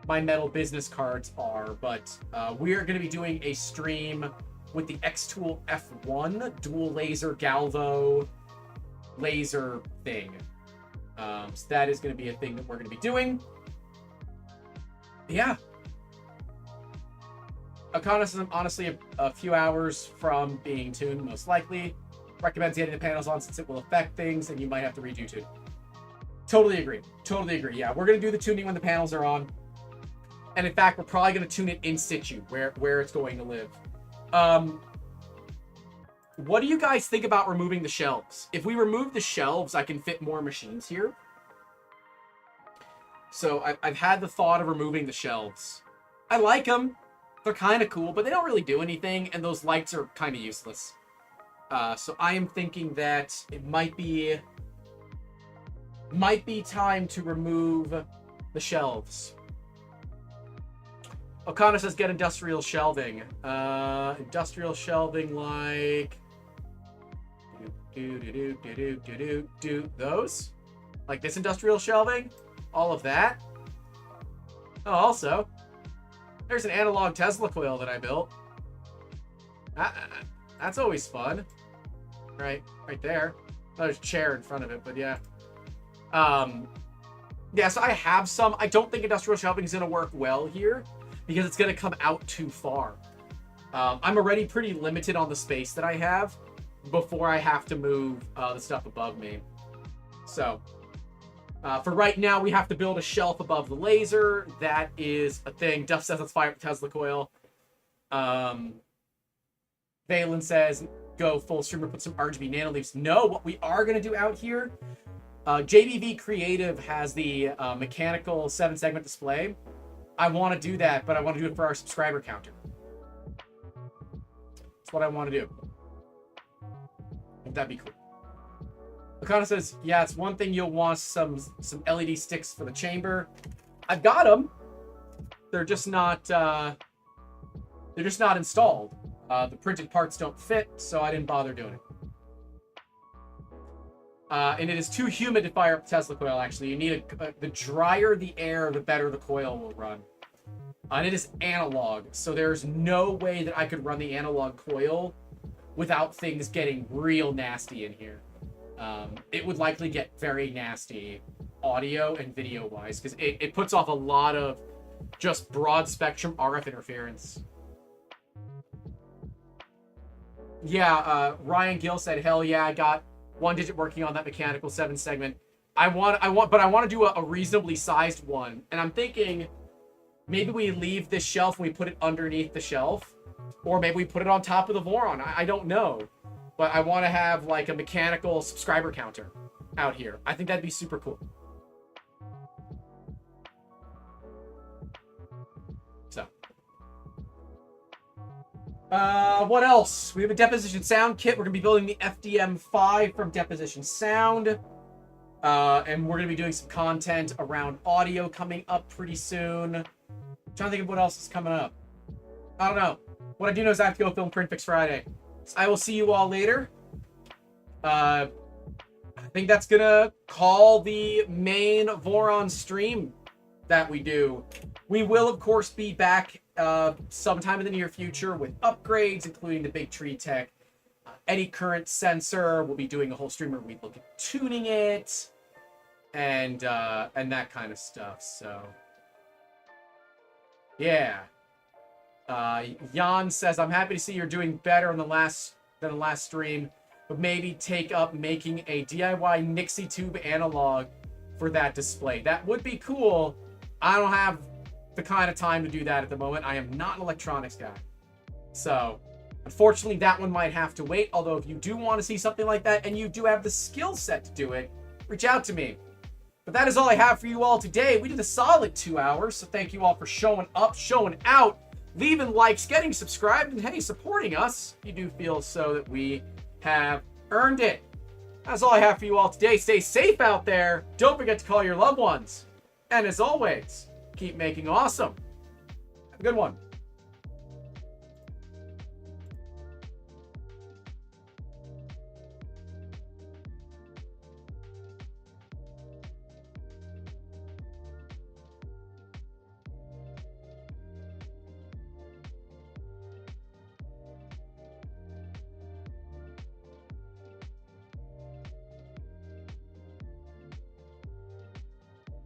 my metal business cards are. But we're gonna be doing a stream with the X-Tool F1 dual laser Galvo laser thing. So that is gonna be a thing that we're gonna be doing. Yeah. Okana is honestly a few hours from being tuned, most likely. Recommends getting the panels on since it will affect things and you might have to redo tune. Totally agree. Totally agree. Yeah, we're going to do the tuning when the panels are on. And in fact, we're probably going to tune it in situ, where it's going to live. What do you guys think about removing the shelves? If we remove the shelves, I can fit more machines here. So I've had the thought of removing the shelves. I like them. They're kind of cool, but they don't really do anything, and those lights are kind of useless. So I am thinking that it might be time to remove the shelves. Okana says get industrial shelving. Industrial shelving like those? Like this industrial shelving? All of that? Oh, also, there's an analog Tesla coil that I built. That's always fun. Right there. There's a chair in front of it, but yeah. Yeah, so I have some. I don't think industrial shelving is going to work well here because it's going to come out too far. I'm already pretty limited on the space that I have before I have to move the stuff above me. So, for right now, we have to build a shelf above the laser. That is a thing. Duff says let's fire up the Tesla coil. Valen says go full streamer, put some RGB nano leaves. No, what we are going to do out here, JBV Creative has the mechanical 7-segment display. I want to do that, but I want to do it for our subscriber counter. That's what I want to do. That'd be cool. Okana says, yeah, it's one thing you'll want some LED sticks for the chamber. I've got them. They're just not installed. The printed parts don't fit, so I didn't bother doing it. And it is too humid to fire up the Tesla coil, actually. You need the drier the air, the better the coil will run. And it is analog, so there's no way that I could run the analog coil without things getting real nasty in here. It would likely get very nasty audio and video-wise, because it puts off a lot of just broad-spectrum RF interference. Yeah, Ryan Gill said, hell yeah, I got 1-digit working on that mechanical 7-segment. But I want to do a reasonably sized one. And I'm thinking maybe we leave this shelf and we put it underneath the shelf. Or maybe we put it on top of the Voron. I don't know. But I want to have like a mechanical subscriber counter. out here. I think that'd be super cool. So. What else? We have a deposition sound kit. We're going to be building the FDM5 from Deposition Sound. And we're going to be doing some content around audio coming up pretty soon. I'm trying to think of what else is coming up. I don't know. What I do know is I have to go film Print Fix Friday. So I will see you all later. I think that's going to call the main Voron stream that we do. We will, of course, be back sometime in the near future with upgrades, including the big tree tech, eddy current sensor. We'll be doing a whole stream where we look at tuning it, and that kind of stuff. So, yeah. Jan says, I'm happy to see you're doing better than the last stream, but maybe take up making a DIY Nixie tube analog for that display. That would be cool. I don't have the kind of time to do that at the moment. I am not an electronics guy. So, unfortunately, that one might have to wait. Although, if you do want to see something like that, and you do have the skill set to do it, reach out to me. But that is all I have for you all today. We did a solid 2 hours, so thank you all for showing up, showing out, leaving likes, getting subscribed, and hey, supporting us. You do feel so that we have earned it. That's all I have for you all today. Stay safe out there. Don't forget to call your loved ones. And as always, keep making awesome. Have a good one.